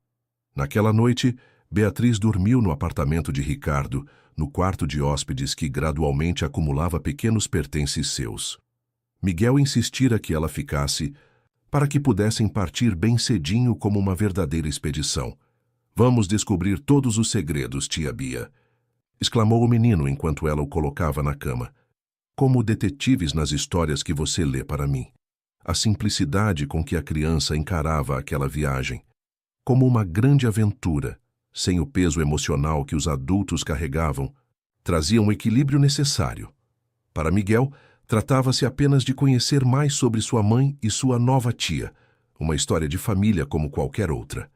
Naquela noite, Beatriz dormiu no apartamento de Ricardo, no quarto de hóspedes que gradualmente acumulava pequenos pertences seus. Miguel insistira que ela ficasse, para que pudessem partir bem cedinho como uma verdadeira expedição. Vamos descobrir todos os segredos, tia Bia, exclamou o menino enquanto ela o colocava na cama. Como detetives nas histórias que você lê para mim. A simplicidade com que a criança encarava aquela viagem, como uma grande aventura, sem o peso emocional que os adultos carregavam, trazia um equilíbrio necessário. Para Miguel, tratava-se apenas de conhecer mais sobre sua mãe e sua nova tia, uma história de família como qualquer outra.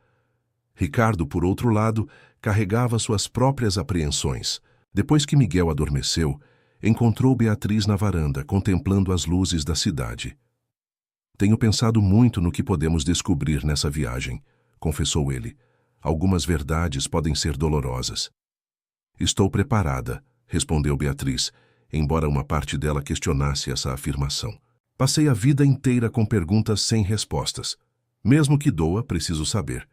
Ricardo, por outro lado, carregava suas próprias apreensões. Depois que Miguel adormeceu, encontrou Beatriz na varanda, contemplando as luzes da cidade. Tenho pensado muito no que podemos descobrir nessa viagem, confessou ele. Algumas verdades podem ser dolorosas. Estou preparada, respondeu Beatriz, embora uma parte dela questionasse essa afirmação. Passei a vida inteira com perguntas sem respostas. Mesmo que doa, preciso saber.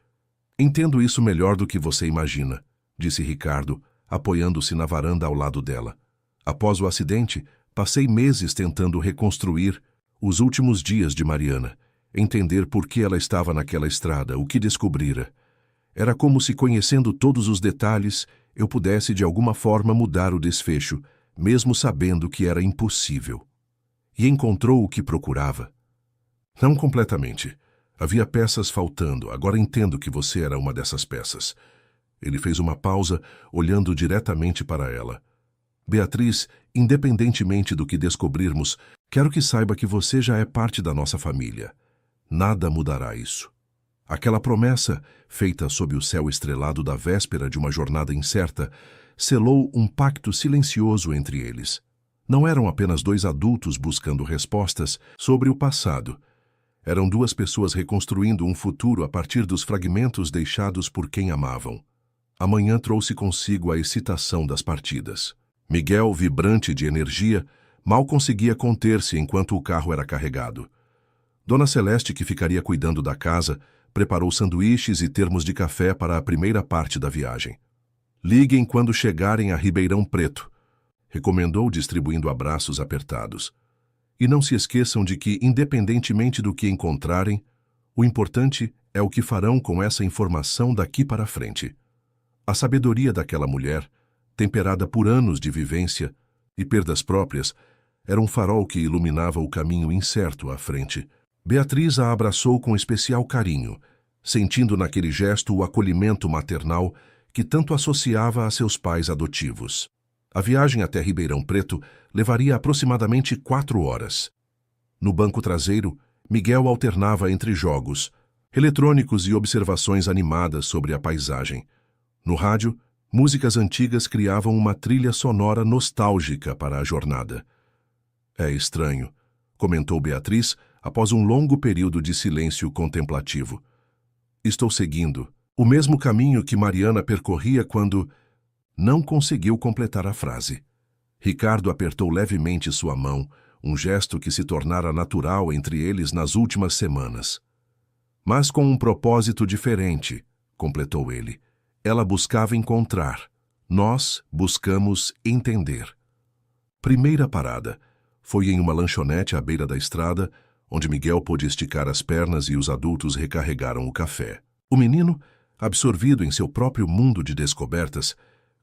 Entendo isso melhor do que você imagina, disse Ricardo, apoiando-se na varanda ao lado dela. Após o acidente, passei meses tentando reconstruir os últimos dias de Mariana, entender por que ela estava naquela estrada, o que descobrira. Era como se, conhecendo todos os detalhes, eu pudesse de alguma forma mudar o desfecho, mesmo sabendo que era impossível. E encontrou o que procurava? Não completamente. Havia peças faltando, agora entendo que você era uma dessas peças. Ele fez uma pausa, olhando diretamente para ela. Beatriz, independentemente do que descobrirmos, quero que saiba que você já é parte da nossa família. Nada mudará isso. Aquela promessa, feita sob o céu estrelado da véspera de uma jornada incerta, selou um pacto silencioso entre eles. Não eram apenas dois adultos buscando respostas sobre o passado. Eram duas pessoas reconstruindo um futuro a partir dos fragmentos deixados por quem amavam. A manhã trouxe consigo a excitação das partidas. Miguel, vibrante de energia, mal conseguia conter-se enquanto o carro era carregado. Dona Celeste, que ficaria cuidando da casa, preparou sanduíches e termos de café para a primeira parte da viagem. Liguem quando chegarem a Ribeirão Preto, recomendou, distribuindo abraços apertados. E não se esqueçam de que, independentemente do que encontrarem, o importante é o que farão com essa informação daqui para frente. A sabedoria daquela mulher, temperada por anos de vivência e perdas próprias, era um farol que iluminava o caminho incerto à frente. Beatriz a abraçou com especial carinho, sentindo naquele gesto o acolhimento maternal que tanto associava a seus pais adotivos. A viagem até Ribeirão Preto levaria aproximadamente 4 horas. No banco traseiro, Miguel alternava entre jogos, eletrônicos e observações animadas sobre a paisagem. No rádio, músicas antigas criavam uma trilha sonora nostálgica para a jornada. É estranho, comentou Beatriz após um longo período de silêncio contemplativo. Estou seguindo o mesmo caminho que Mariana percorria quando... Não conseguiu completar a frase. Ricardo apertou levemente sua mão, um gesto que se tornara natural entre eles nas últimas semanas. Mas com um propósito diferente, completou ele. Ela buscava encontrar. Nós buscamos entender. Primeira parada foi em uma lanchonete à beira da estrada, onde Miguel pôde esticar as pernas e os adultos recarregaram o café. O menino, absorvido em seu próprio mundo de descobertas,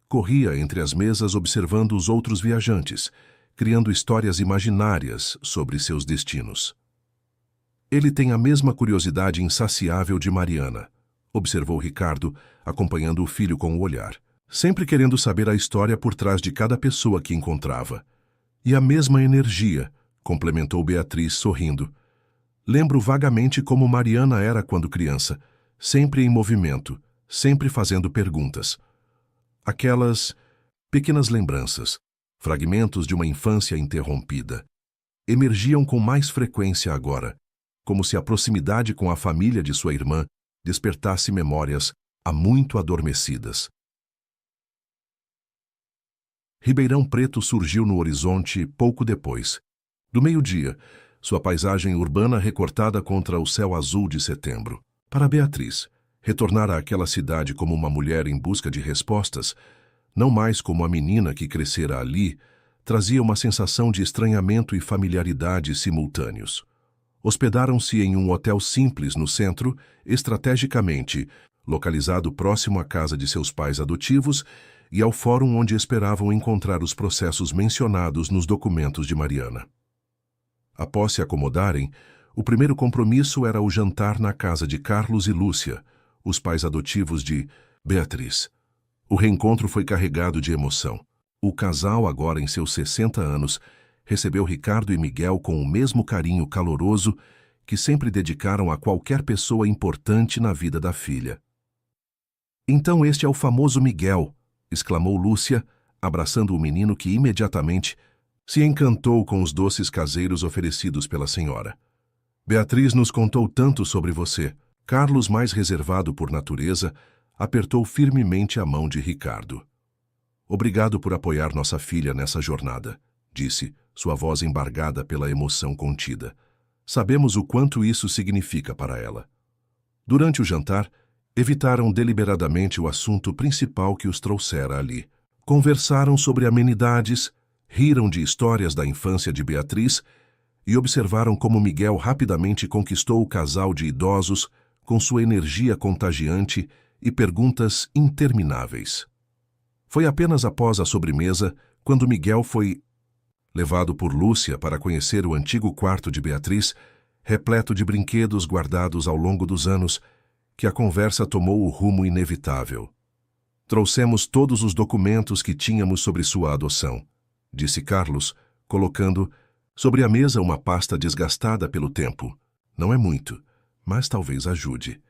corria entre as mesas observando os outros viajantes, criando histórias imaginárias sobre seus destinos. Ele tem a mesma curiosidade insaciável de Mariana, observou Ricardo, acompanhando o filho com o olhar, sempre querendo saber a história por trás de cada pessoa que encontrava. E a mesma energia, complementou Beatriz, sorrindo. Lembro vagamente como Mariana era quando criança, sempre em movimento, sempre fazendo perguntas. Aquelas pequenas lembranças, fragmentos de uma infância interrompida, emergiam com mais frequência agora, como se a proximidade com a família de sua irmã despertasse memórias há muito adormecidas. Ribeirão Preto surgiu no horizonte pouco depois. Do meio-dia, sua paisagem urbana recortada contra o céu azul de setembro. Para Beatriz, retornar àquela cidade como uma mulher em busca de respostas, não mais como a menina que crescera ali, trazia uma sensação de estranhamento e familiaridade simultâneos. Hospedaram-se em um hotel simples no centro, estrategicamente localizado próximo à casa de seus pais adotivos e ao fórum onde esperavam encontrar os processos mencionados nos documentos de Mariana. Após se acomodarem, o primeiro compromisso era o jantar na casa de Carlos e Lúcia, os pais adotivos de Beatriz. O reencontro foi carregado de emoção. O casal, agora em seus 60 anos, recebeu Ricardo e Miguel com o mesmo carinho caloroso que sempre dedicaram a qualquer pessoa importante na vida da filha. Então este é o famoso Miguel, exclamou Lúcia, abraçando o menino que imediatamente se encantou com os doces caseiros oferecidos pela senhora. Beatriz nos contou tanto sobre você. Carlos, mais reservado por natureza, apertou firmemente a mão de Ricardo. Obrigado por apoiar nossa filha nessa jornada, disse, sua voz embargada pela emoção contida. Sabemos o quanto isso significa para ela. Durante o jantar, evitaram deliberadamente o assunto principal que os trouxera ali. Conversaram sobre amenidades, riram de histórias da infância de Beatriz e observaram como Miguel rapidamente conquistou o casal de idosos com sua energia contagiante e perguntas intermináveis. Foi apenas após a sobremesa, quando Miguel foi levado por Lúcia para conhecer o antigo quarto de Beatriz, repleto de brinquedos guardados ao longo dos anos, que a conversa tomou o rumo inevitável. Trouxemos todos os documentos que tínhamos sobre sua adoção, disse Carlos, colocando sobre a mesa uma pasta desgastada pelo tempo. Não é muito, mas talvez ajude.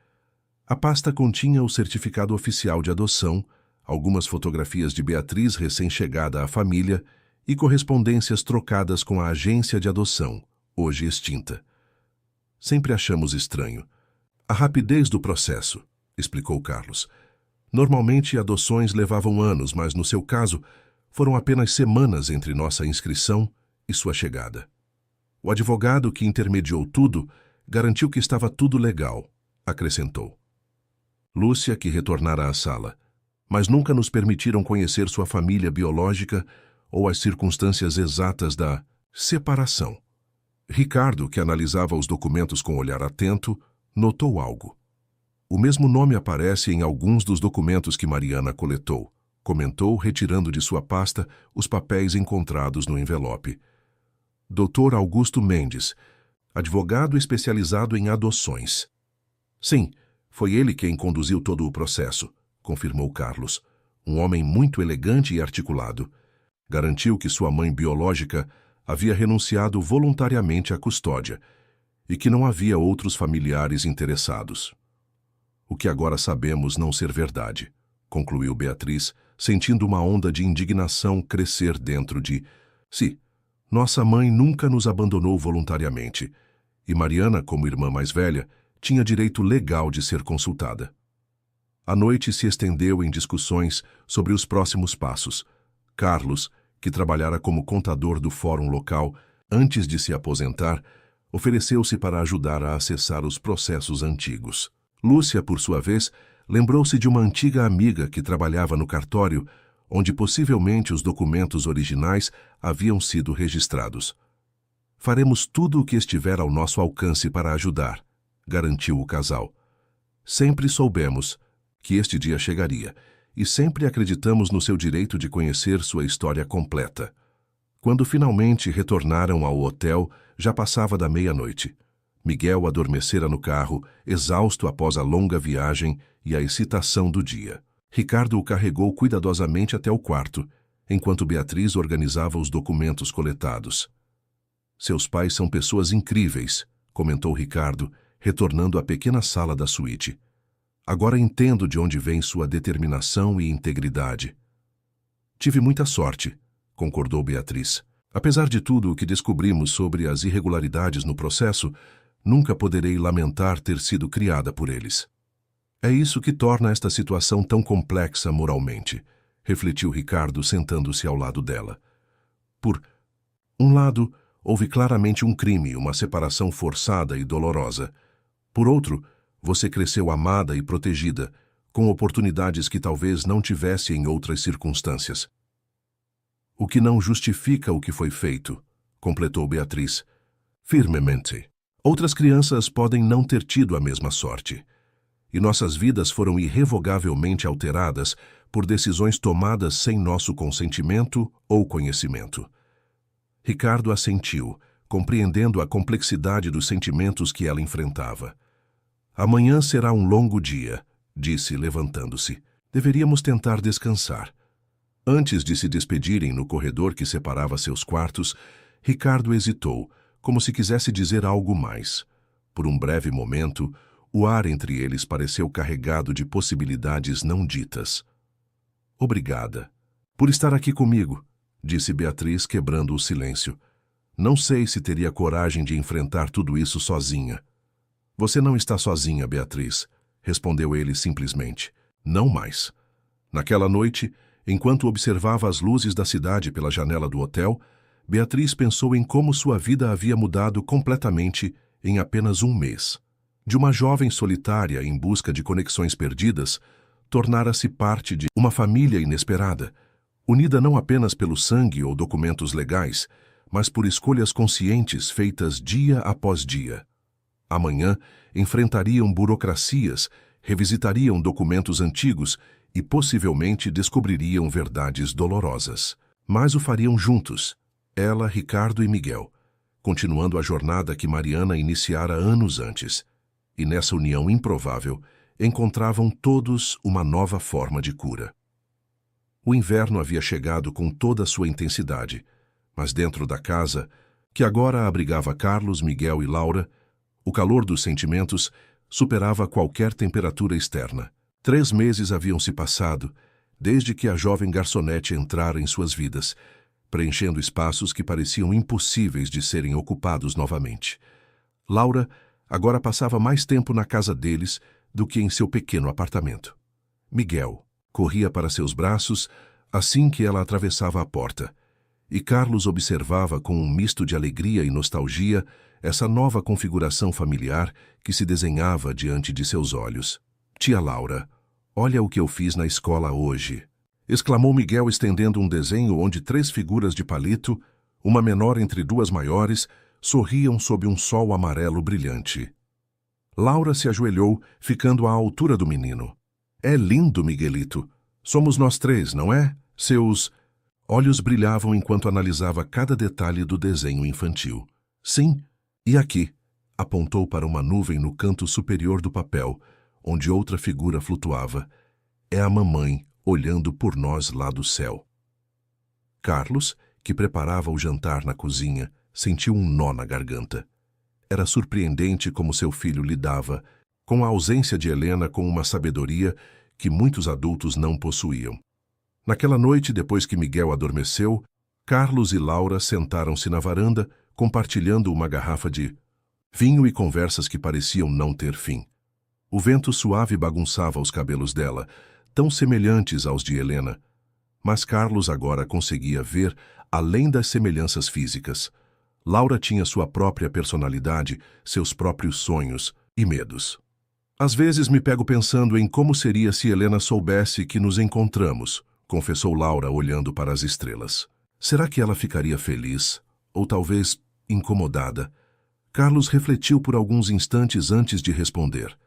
A pasta continha o certificado oficial de adoção, algumas fotografias de Beatriz recém-chegada à família e correspondências trocadas com a agência de adoção, hoje extinta. Sempre achamos estranho a rapidez do processo, explicou Carlos. Normalmente adoções levavam anos, mas no seu caso foram apenas semanas entre nossa inscrição e sua chegada. O advogado que intermediou tudo garantiu que estava tudo legal, acrescentou. Lúcia, que retornara à sala, mas nunca nos permitiram conhecer sua família biológica ou as circunstâncias exatas da separação. Ricardo, que analisava os documentos com olhar atento, notou algo. O mesmo nome aparece em alguns dos documentos que Mariana coletou, comentou, retirando de sua pasta os papéis encontrados no envelope. Dr. Augusto Mendes, advogado especializado em adoções. Sim, foi ele quem conduziu todo o processo, confirmou Carlos. Um homem muito elegante e articulado. Garantiu que sua mãe biológica havia renunciado voluntariamente à custódia e que não havia outros familiares interessados. O que agora sabemos não ser verdade, concluiu Beatriz, sentindo uma onda de indignação crescer dentro de si. Nossa mãe nunca nos abandonou voluntariamente, e Mariana, como irmã mais velha, tinha direito legal de ser consultada. A noite se estendeu em discussões sobre os próximos passos. Carlos, que trabalhara como contador do fórum local antes de se aposentar, ofereceu-se para ajudar a acessar os processos antigos. Lúcia, por sua vez, lembrou-se de uma antiga amiga que trabalhava no cartório, onde possivelmente os documentos originais haviam sido registrados. Faremos tudo o que estiver ao nosso alcance para ajudar, garantiu o casal. Sempre soubemos que este dia chegaria, e sempre acreditamos no seu direito de conhecer sua história completa. Quando finalmente retornaram ao hotel, já passava da meia-noite. Miguel adormecera no carro, exausto após a longa viagem e a excitação do dia. Ricardo o carregou cuidadosamente até o quarto, enquanto Beatriz organizava os documentos coletados. Seus pais são pessoas incríveis, comentou Ricardo, retornando à pequena sala da suíte. Agora entendo de onde vem sua determinação e integridade. Tive muita sorte, concordou Beatriz. Apesar de tudo o que descobrimos sobre as irregularidades no processo, nunca poderei lamentar ter sido criada por eles. É isso que torna esta situação tão complexa moralmente, refletiu Ricardo sentando-se ao lado dela. Por um lado, houve claramente um crime, uma separação forçada e dolorosa. Por outro, você cresceu amada e protegida, com oportunidades que talvez não tivesse em outras circunstâncias. O que não justifica o que foi feito, completou Beatriz, firmemente. Outras crianças podem não ter tido a mesma sorte. E nossas vidas foram irrevogavelmente alteradas por decisões tomadas sem nosso consentimento ou conhecimento. Ricardo assentiu, compreendendo a complexidade dos sentimentos que ela enfrentava. Amanhã será um longo dia, disse, levantando-se. Deveríamos tentar descansar. Antes de se despedirem no corredor que separava seus quartos, Ricardo hesitou, como se quisesse dizer algo mais. Por um breve momento, o ar entre eles pareceu carregado de possibilidades não ditas. Obrigada por estar aqui comigo, disse Beatriz, quebrando o silêncio. Não sei se teria coragem de enfrentar tudo isso sozinha. Você não está sozinha, Beatriz, respondeu ele simplesmente. Não mais. Naquela noite, enquanto observava as luzes da cidade pela janela do hotel, Beatriz pensou em como sua vida havia mudado completamente em apenas um mês. De uma jovem solitária em busca de conexões perdidas, tornara-se parte de uma família inesperada, unida não apenas pelo sangue ou documentos legais, mas por escolhas conscientes feitas dia após dia. Amanhã, enfrentariam burocracias, revisitariam documentos antigos e possivelmente descobririam verdades dolorosas. Mas o fariam juntos, ela, Ricardo e Miguel, continuando a jornada que Mariana iniciara anos antes. E nessa união improvável, encontravam todos uma nova forma de cura. O inverno havia chegado com toda a sua intensidade, mas dentro da casa, que agora abrigava Carlos, Miguel e Laura, o calor dos sentimentos superava qualquer temperatura externa. 3 meses haviam se passado, desde que a jovem garçonete entrara em suas vidas, preenchendo espaços que pareciam impossíveis de serem ocupados novamente. Laura agora passava mais tempo na casa deles do que em seu pequeno apartamento. Miguel corria para seus braços assim que ela atravessava a porta, e Carlos observava com um misto de alegria e nostalgia essa nova configuração familiar que se desenhava diante de seus olhos. Tia Laura, olha o que eu fiz na escola hoje, exclamou Miguel estendendo um desenho onde 3 figuras de palito, uma menor entre 2 maiores, sorriam sob um sol amarelo brilhante. Laura se ajoelhou, ficando à altura do menino. É lindo, Miguelito. Somos nós 3, não é? Seus olhos brilhavam enquanto analisava cada detalhe do desenho infantil. Sim, e aqui, apontou para uma nuvem no canto superior do papel, onde outra figura flutuava. É a mamãe olhando por nós lá do céu. Carlos, que preparava o jantar na cozinha, sentiu um nó na garganta. Era surpreendente como seu filho lidava com a ausência de Helena com uma sabedoria que muitos adultos não possuíam. Naquela noite, depois que Miguel adormeceu, Carlos e Laura sentaram-se na varanda, compartilhando uma garrafa de vinho e conversas que pareciam não ter fim. O vento suave bagunçava os cabelos dela, tão semelhantes aos de Helena. Mas Carlos agora conseguia ver além das semelhanças físicas. Laura tinha sua própria personalidade, seus próprios sonhos e medos. Às vezes me pego pensando em como seria se Helena soubesse que nos encontramos, confessou Laura olhando para as estrelas. Será que ela ficaria feliz? Ou talvez incomodada? Carlos refletiu por alguns instantes antes de responder.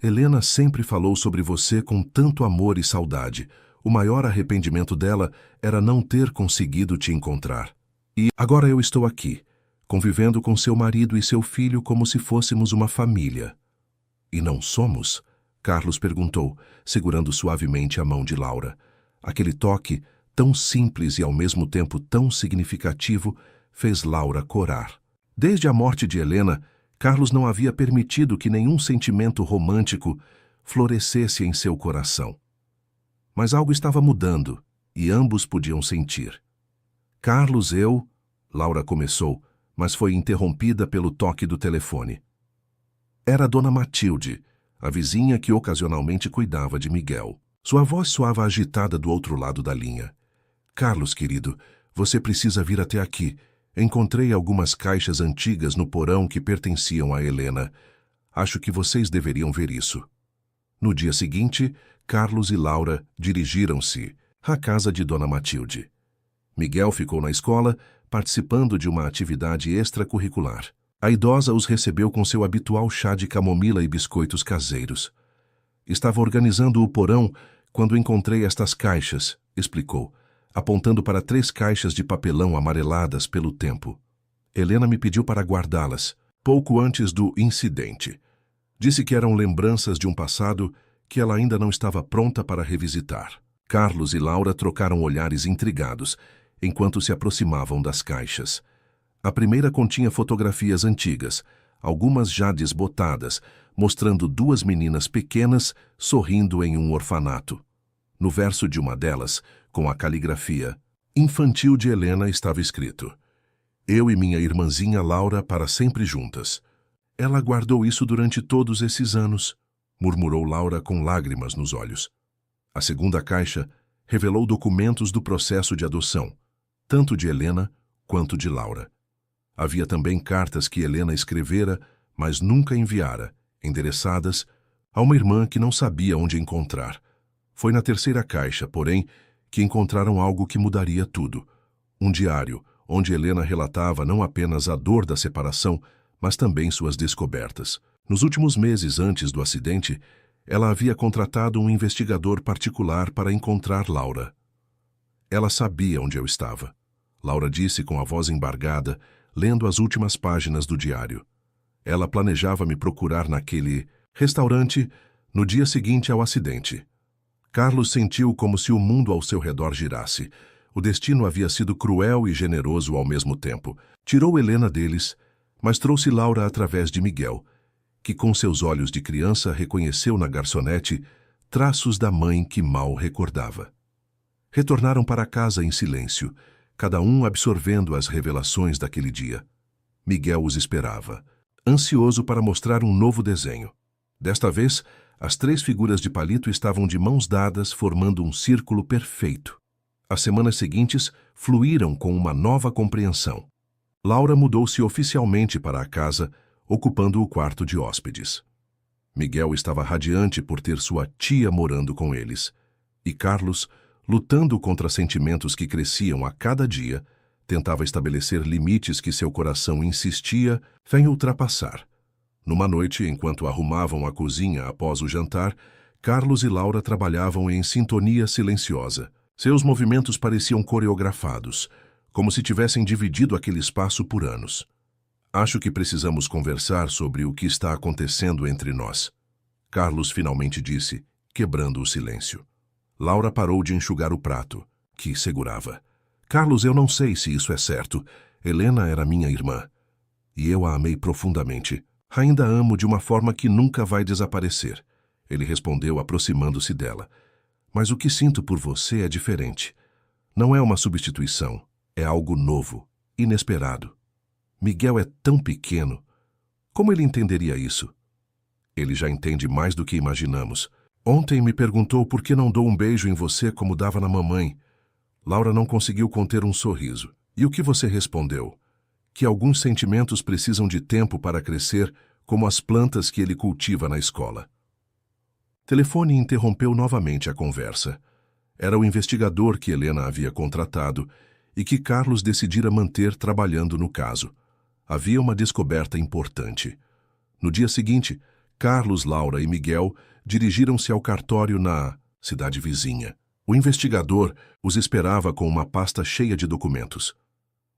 Helena sempre falou sobre você com tanto amor e saudade. O maior arrependimento dela era não ter conseguido te encontrar. E agora eu estou aqui, convivendo com seu marido e seu filho como se fôssemos uma família. E não somos? Carlos perguntou, segurando suavemente a mão de Laura. Aquele toque, tão simples e ao mesmo tempo tão significativo, fez Laura corar. Desde a morte de Helena, Carlos não havia permitido que nenhum sentimento romântico florescesse em seu coração. Mas algo estava mudando, e ambos podiam sentir. Carlos, Laura começou, mas foi interrompida pelo toque do telefone. Era Dona Matilde, a vizinha que ocasionalmente cuidava de Miguel. Sua voz soava agitada do outro lado da linha. Carlos, querido, você precisa vir até aqui. Encontrei algumas caixas antigas no porão que pertenciam a Helena. Acho que vocês deveriam ver isso. No dia seguinte, Carlos e Laura dirigiram-se à casa de Dona Matilde. Miguel ficou na escola, participando de uma atividade extracurricular. A idosa os recebeu com seu habitual chá de camomila e biscoitos caseiros. Estava organizando o porão quando encontrei estas caixas, explicou, apontando para 3 caixas de papelão amareladas pelo tempo. Helena me pediu para guardá-las, pouco antes do incidente. Disse que eram lembranças de um passado que ela ainda não estava pronta para revisitar. Carlos e Laura trocaram olhares intrigados, enquanto se aproximavam das caixas. A primeira continha fotografias antigas, algumas já desbotadas, mostrando 2 meninas pequenas sorrindo em um orfanato. No verso de uma delas, com a caligrafia infantil de Helena, estava escrito: Eu e minha irmãzinha Laura para sempre juntas. Ela guardou isso durante todos esses anos, murmurou Laura com lágrimas nos olhos. A segunda caixa revelou documentos do processo de adoção, tanto de Helena quanto de Laura. Havia também cartas que Helena escrevera, mas nunca enviara, endereçadas a uma irmã que não sabia onde encontrar. Foi na terceira caixa, porém, que encontraram algo que mudaria tudo. Um diário, onde Helena relatava não apenas a dor da separação, mas também suas descobertas. Nos últimos meses antes do acidente, ela havia contratado um investigador particular para encontrar Laura. Ela sabia onde eu estava. Laura disse com a voz embargada, lendo as últimas páginas do diário. Ela planejava me procurar naquele restaurante no dia seguinte ao acidente. Carlos sentiu como se o mundo ao seu redor girasse. O destino havia sido cruel e generoso ao mesmo tempo. Tirou Helena deles, mas trouxe Laura através de Miguel, que com seus olhos de criança reconheceu na garçonete traços da mãe que mal recordava. Retornaram para casa em silêncio, cada um absorvendo as revelações daquele dia. Miguel os esperava, ansioso para mostrar um novo desenho. Desta vez, as 3 figuras de palito estavam de mãos dadas, formando um círculo perfeito. As semanas seguintes fluíram com uma nova compreensão. Laura mudou-se oficialmente para a casa, ocupando o quarto de hóspedes. Miguel estava radiante por ter sua tia morando com eles. E Carlos, lutando contra sentimentos que cresciam a cada dia, tentava estabelecer limites que seu coração insistia em ultrapassar. Numa noite, enquanto arrumavam a cozinha após o jantar, Carlos e Laura trabalhavam em sintonia silenciosa. Seus movimentos pareciam coreografados, como se tivessem dividido aquele espaço por anos. Acho que precisamos conversar sobre o que está acontecendo entre nós. Carlos finalmente disse, quebrando o silêncio. Laura parou de enxugar o prato, que segurava. Carlos, eu não sei se isso é certo. Helena era minha irmã. E eu a amei profundamente. Ainda amo de uma forma que nunca vai desaparecer. Ele respondeu, aproximando-se dela. Mas o que sinto por você é diferente. Não é uma substituição. É algo novo, inesperado. Miguel é tão pequeno. Como ele entenderia isso? Ele já entende mais do que imaginamos. Ontem me perguntou por que não dou um beijo em você como dava na mamãe. Laura não conseguiu conter um sorriso. E o que você respondeu? Que alguns sentimentos precisam de tempo para crescer, como as plantas que ele cultiva na escola. Telefone interrompeu novamente a conversa. Era o investigador que Helena havia contratado e que Carlos decidira manter trabalhando no caso. Havia uma descoberta importante. No dia seguinte, Carlos, Laura e Miguel dirigiram-se ao cartório na cidade vizinha. O investigador os esperava com uma pasta cheia de documentos.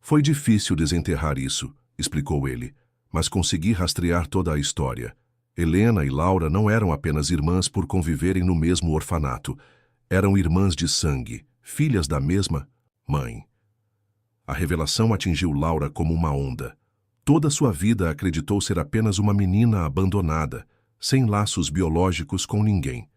Foi difícil desenterrar isso, explicou ele, mas consegui rastrear toda a história. Helena e Laura não eram apenas irmãs por conviverem no mesmo orfanato. Eram irmãs de sangue, filhas da mesma mãe. A revelação atingiu Laura como uma onda. Toda sua vida acreditou ser apenas uma menina abandonada, sem laços biológicos com ninguém.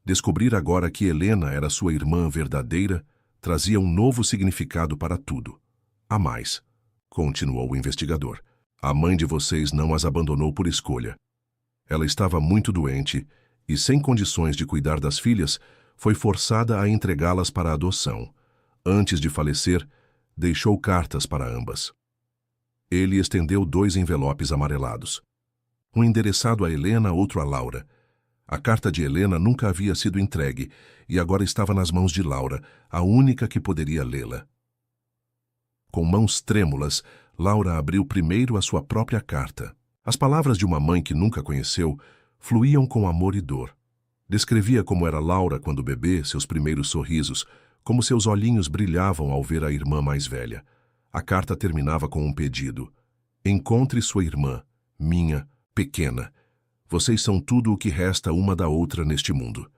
Descobrir agora que Helena era sua irmã verdadeira trazia um novo significado para tudo. A mais, continuou o investigador, a mãe de vocês não as abandonou por escolha. Ela estava muito doente e, sem condições de cuidar das filhas, foi forçada a entregá-las para a adoção. Antes de falecer, deixou cartas para ambas. Ele estendeu 2 envelopes amarelados. Um endereçado a Helena, outro a Laura. A carta de Helena nunca havia sido entregue e agora estava nas mãos de Laura, a única que poderia lê-la. Com mãos trêmulas, Laura abriu primeiro a sua própria carta. As palavras de uma mãe que nunca conheceu fluíam com amor e dor. Descrevia como era Laura quando bebê, seus primeiros sorrisos, como seus olhinhos brilhavam ao ver a irmã mais velha. A carta terminava com um pedido. Encontre sua irmã, minha, pequena. Vocês são tudo o que resta uma da outra neste mundo.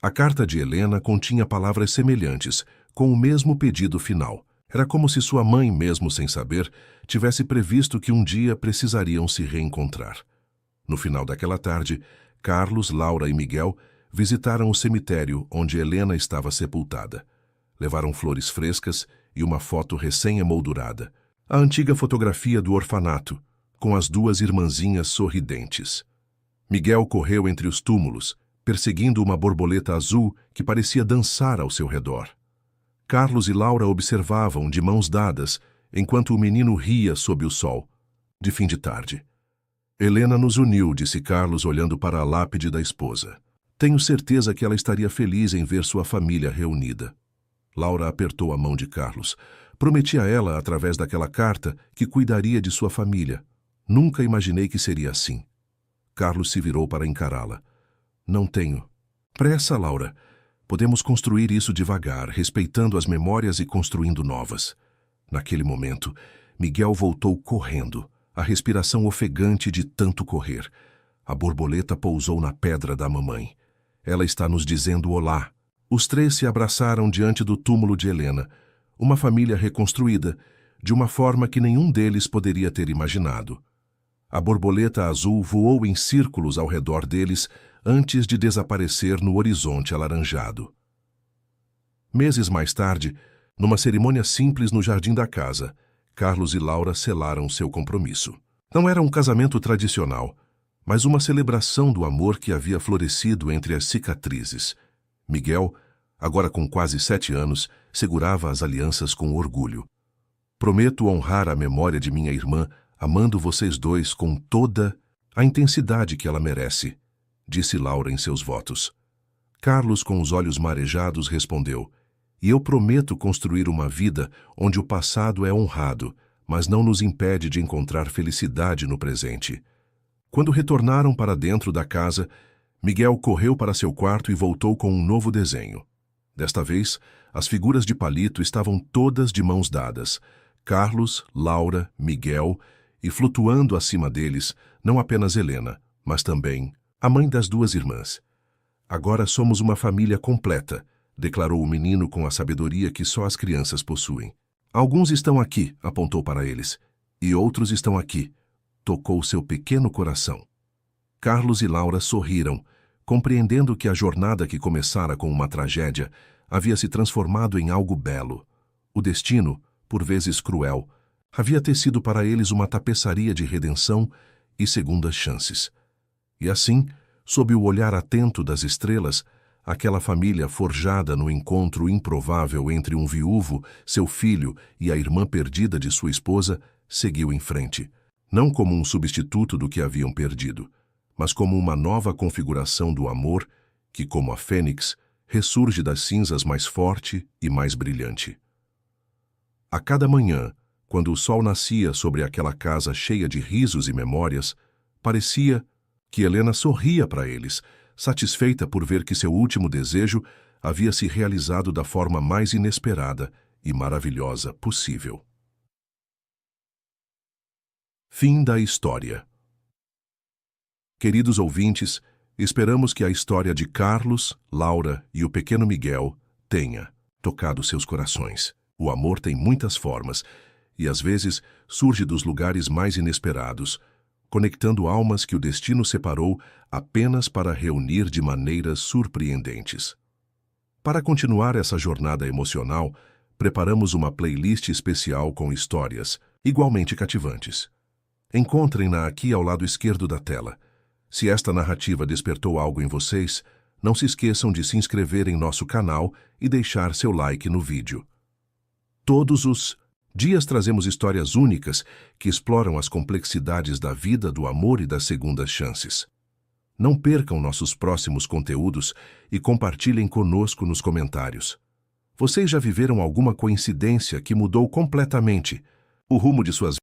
A carta de Helena continha palavras semelhantes, com o mesmo pedido final. Era como se sua mãe, mesmo sem saber, tivesse previsto que um dia precisariam se reencontrar. No final daquela tarde, Carlos, Laura e Miguel visitaram o cemitério onde Helena estava sepultada. Levaram flores frescas e uma foto recém-emoldurada. A antiga fotografia do orfanato, com as duas irmãzinhas sorridentes. Miguel correu entre os túmulos, perseguindo uma borboleta azul que parecia dançar ao seu redor. Carlos e Laura observavam de mãos dadas, enquanto o menino ria sob o sol, de fim de tarde. Helena nos uniu, disse Carlos olhando para a lápide da esposa. Tenho certeza que ela estaria feliz em ver sua família reunida. Laura apertou a mão de Carlos. Prometi a ela, através daquela carta, que cuidaria de sua família. Nunca imaginei que seria assim. Carlos se virou para encará-la. Não tenho. Pressa, Laura. Podemos construir isso devagar, respeitando as memórias e construindo novas. Naquele momento, Miguel voltou correndo, a respiração ofegante de tanto correr. A borboleta pousou na pedra da mamãe. Ela está nos dizendo olá. Os três se abraçaram diante do túmulo de Helena, uma família reconstruída, de uma forma que nenhum deles poderia ter imaginado. A borboleta azul voou em círculos ao redor deles antes de desaparecer no horizonte alaranjado. Meses mais tarde, numa cerimônia simples no jardim da casa, Carlos e Laura selaram seu compromisso. Não era um casamento tradicional, mas uma celebração do amor que havia florescido entre as cicatrizes. Miguel, agora com quase 7 anos, segurava as alianças com orgulho. Prometo honrar a memória de minha irmã, amando vocês dois com toda a intensidade que ela merece, disse Laura em seus votos. Carlos, com os olhos marejados, respondeu: e eu prometo construir uma vida onde o passado é honrado, mas não nos impede de encontrar felicidade no presente. Quando retornaram para dentro da casa, Miguel correu para seu quarto e voltou com um novo desenho. Desta vez, as figuras de palito estavam todas de mãos dadas. Carlos, Laura, Miguel e, flutuando acima deles, não apenas Helena, mas também a mãe das duas irmãs. Agora somos uma família completa, declarou o menino com a sabedoria que só as crianças possuem. Alguns estão aqui, apontou para eles, e outros estão aqui. Tocou seu pequeno coração. Carlos e Laura sorriram, compreendendo que a jornada que começara com uma tragédia havia se transformado em algo belo. O destino, por vezes cruel, havia tecido para eles uma tapeçaria de redenção e segundas chances. E assim, sob o olhar atento das estrelas, aquela família forjada no encontro improvável entre um viúvo, seu filho e a irmã perdida de sua esposa, seguiu em frente, não como um substituto do que haviam perdido, mas como uma nova configuração do amor que, como a fênix, ressurge das cinzas mais forte e mais brilhante. A cada manhã, quando o sol nascia sobre aquela casa cheia de risos e memórias, parecia que Helena sorria para eles, satisfeita por ver que seu último desejo havia se realizado da forma mais inesperada e maravilhosa possível. Fim da história. Queridos ouvintes, esperamos que a história de Carlos, Laura e o pequeno Miguel tenha tocado seus corações. O amor tem muitas formas e, às vezes, surge dos lugares mais inesperados, conectando almas que o destino separou apenas para reunir de maneiras surpreendentes. Para continuar essa jornada emocional, preparamos uma playlist especial com histórias igualmente cativantes. Encontrem-na aqui ao lado esquerdo da tela. Se esta narrativa despertou algo em vocês, não se esqueçam de se inscrever em nosso canal e deixar seu like no vídeo. Todos os dias trazemos histórias únicas que exploram as complexidades da vida, do amor e das segundas chances. Não percam nossos próximos conteúdos e compartilhem conosco nos comentários. Vocês já viveram alguma coincidência que mudou completamente o rumo de suas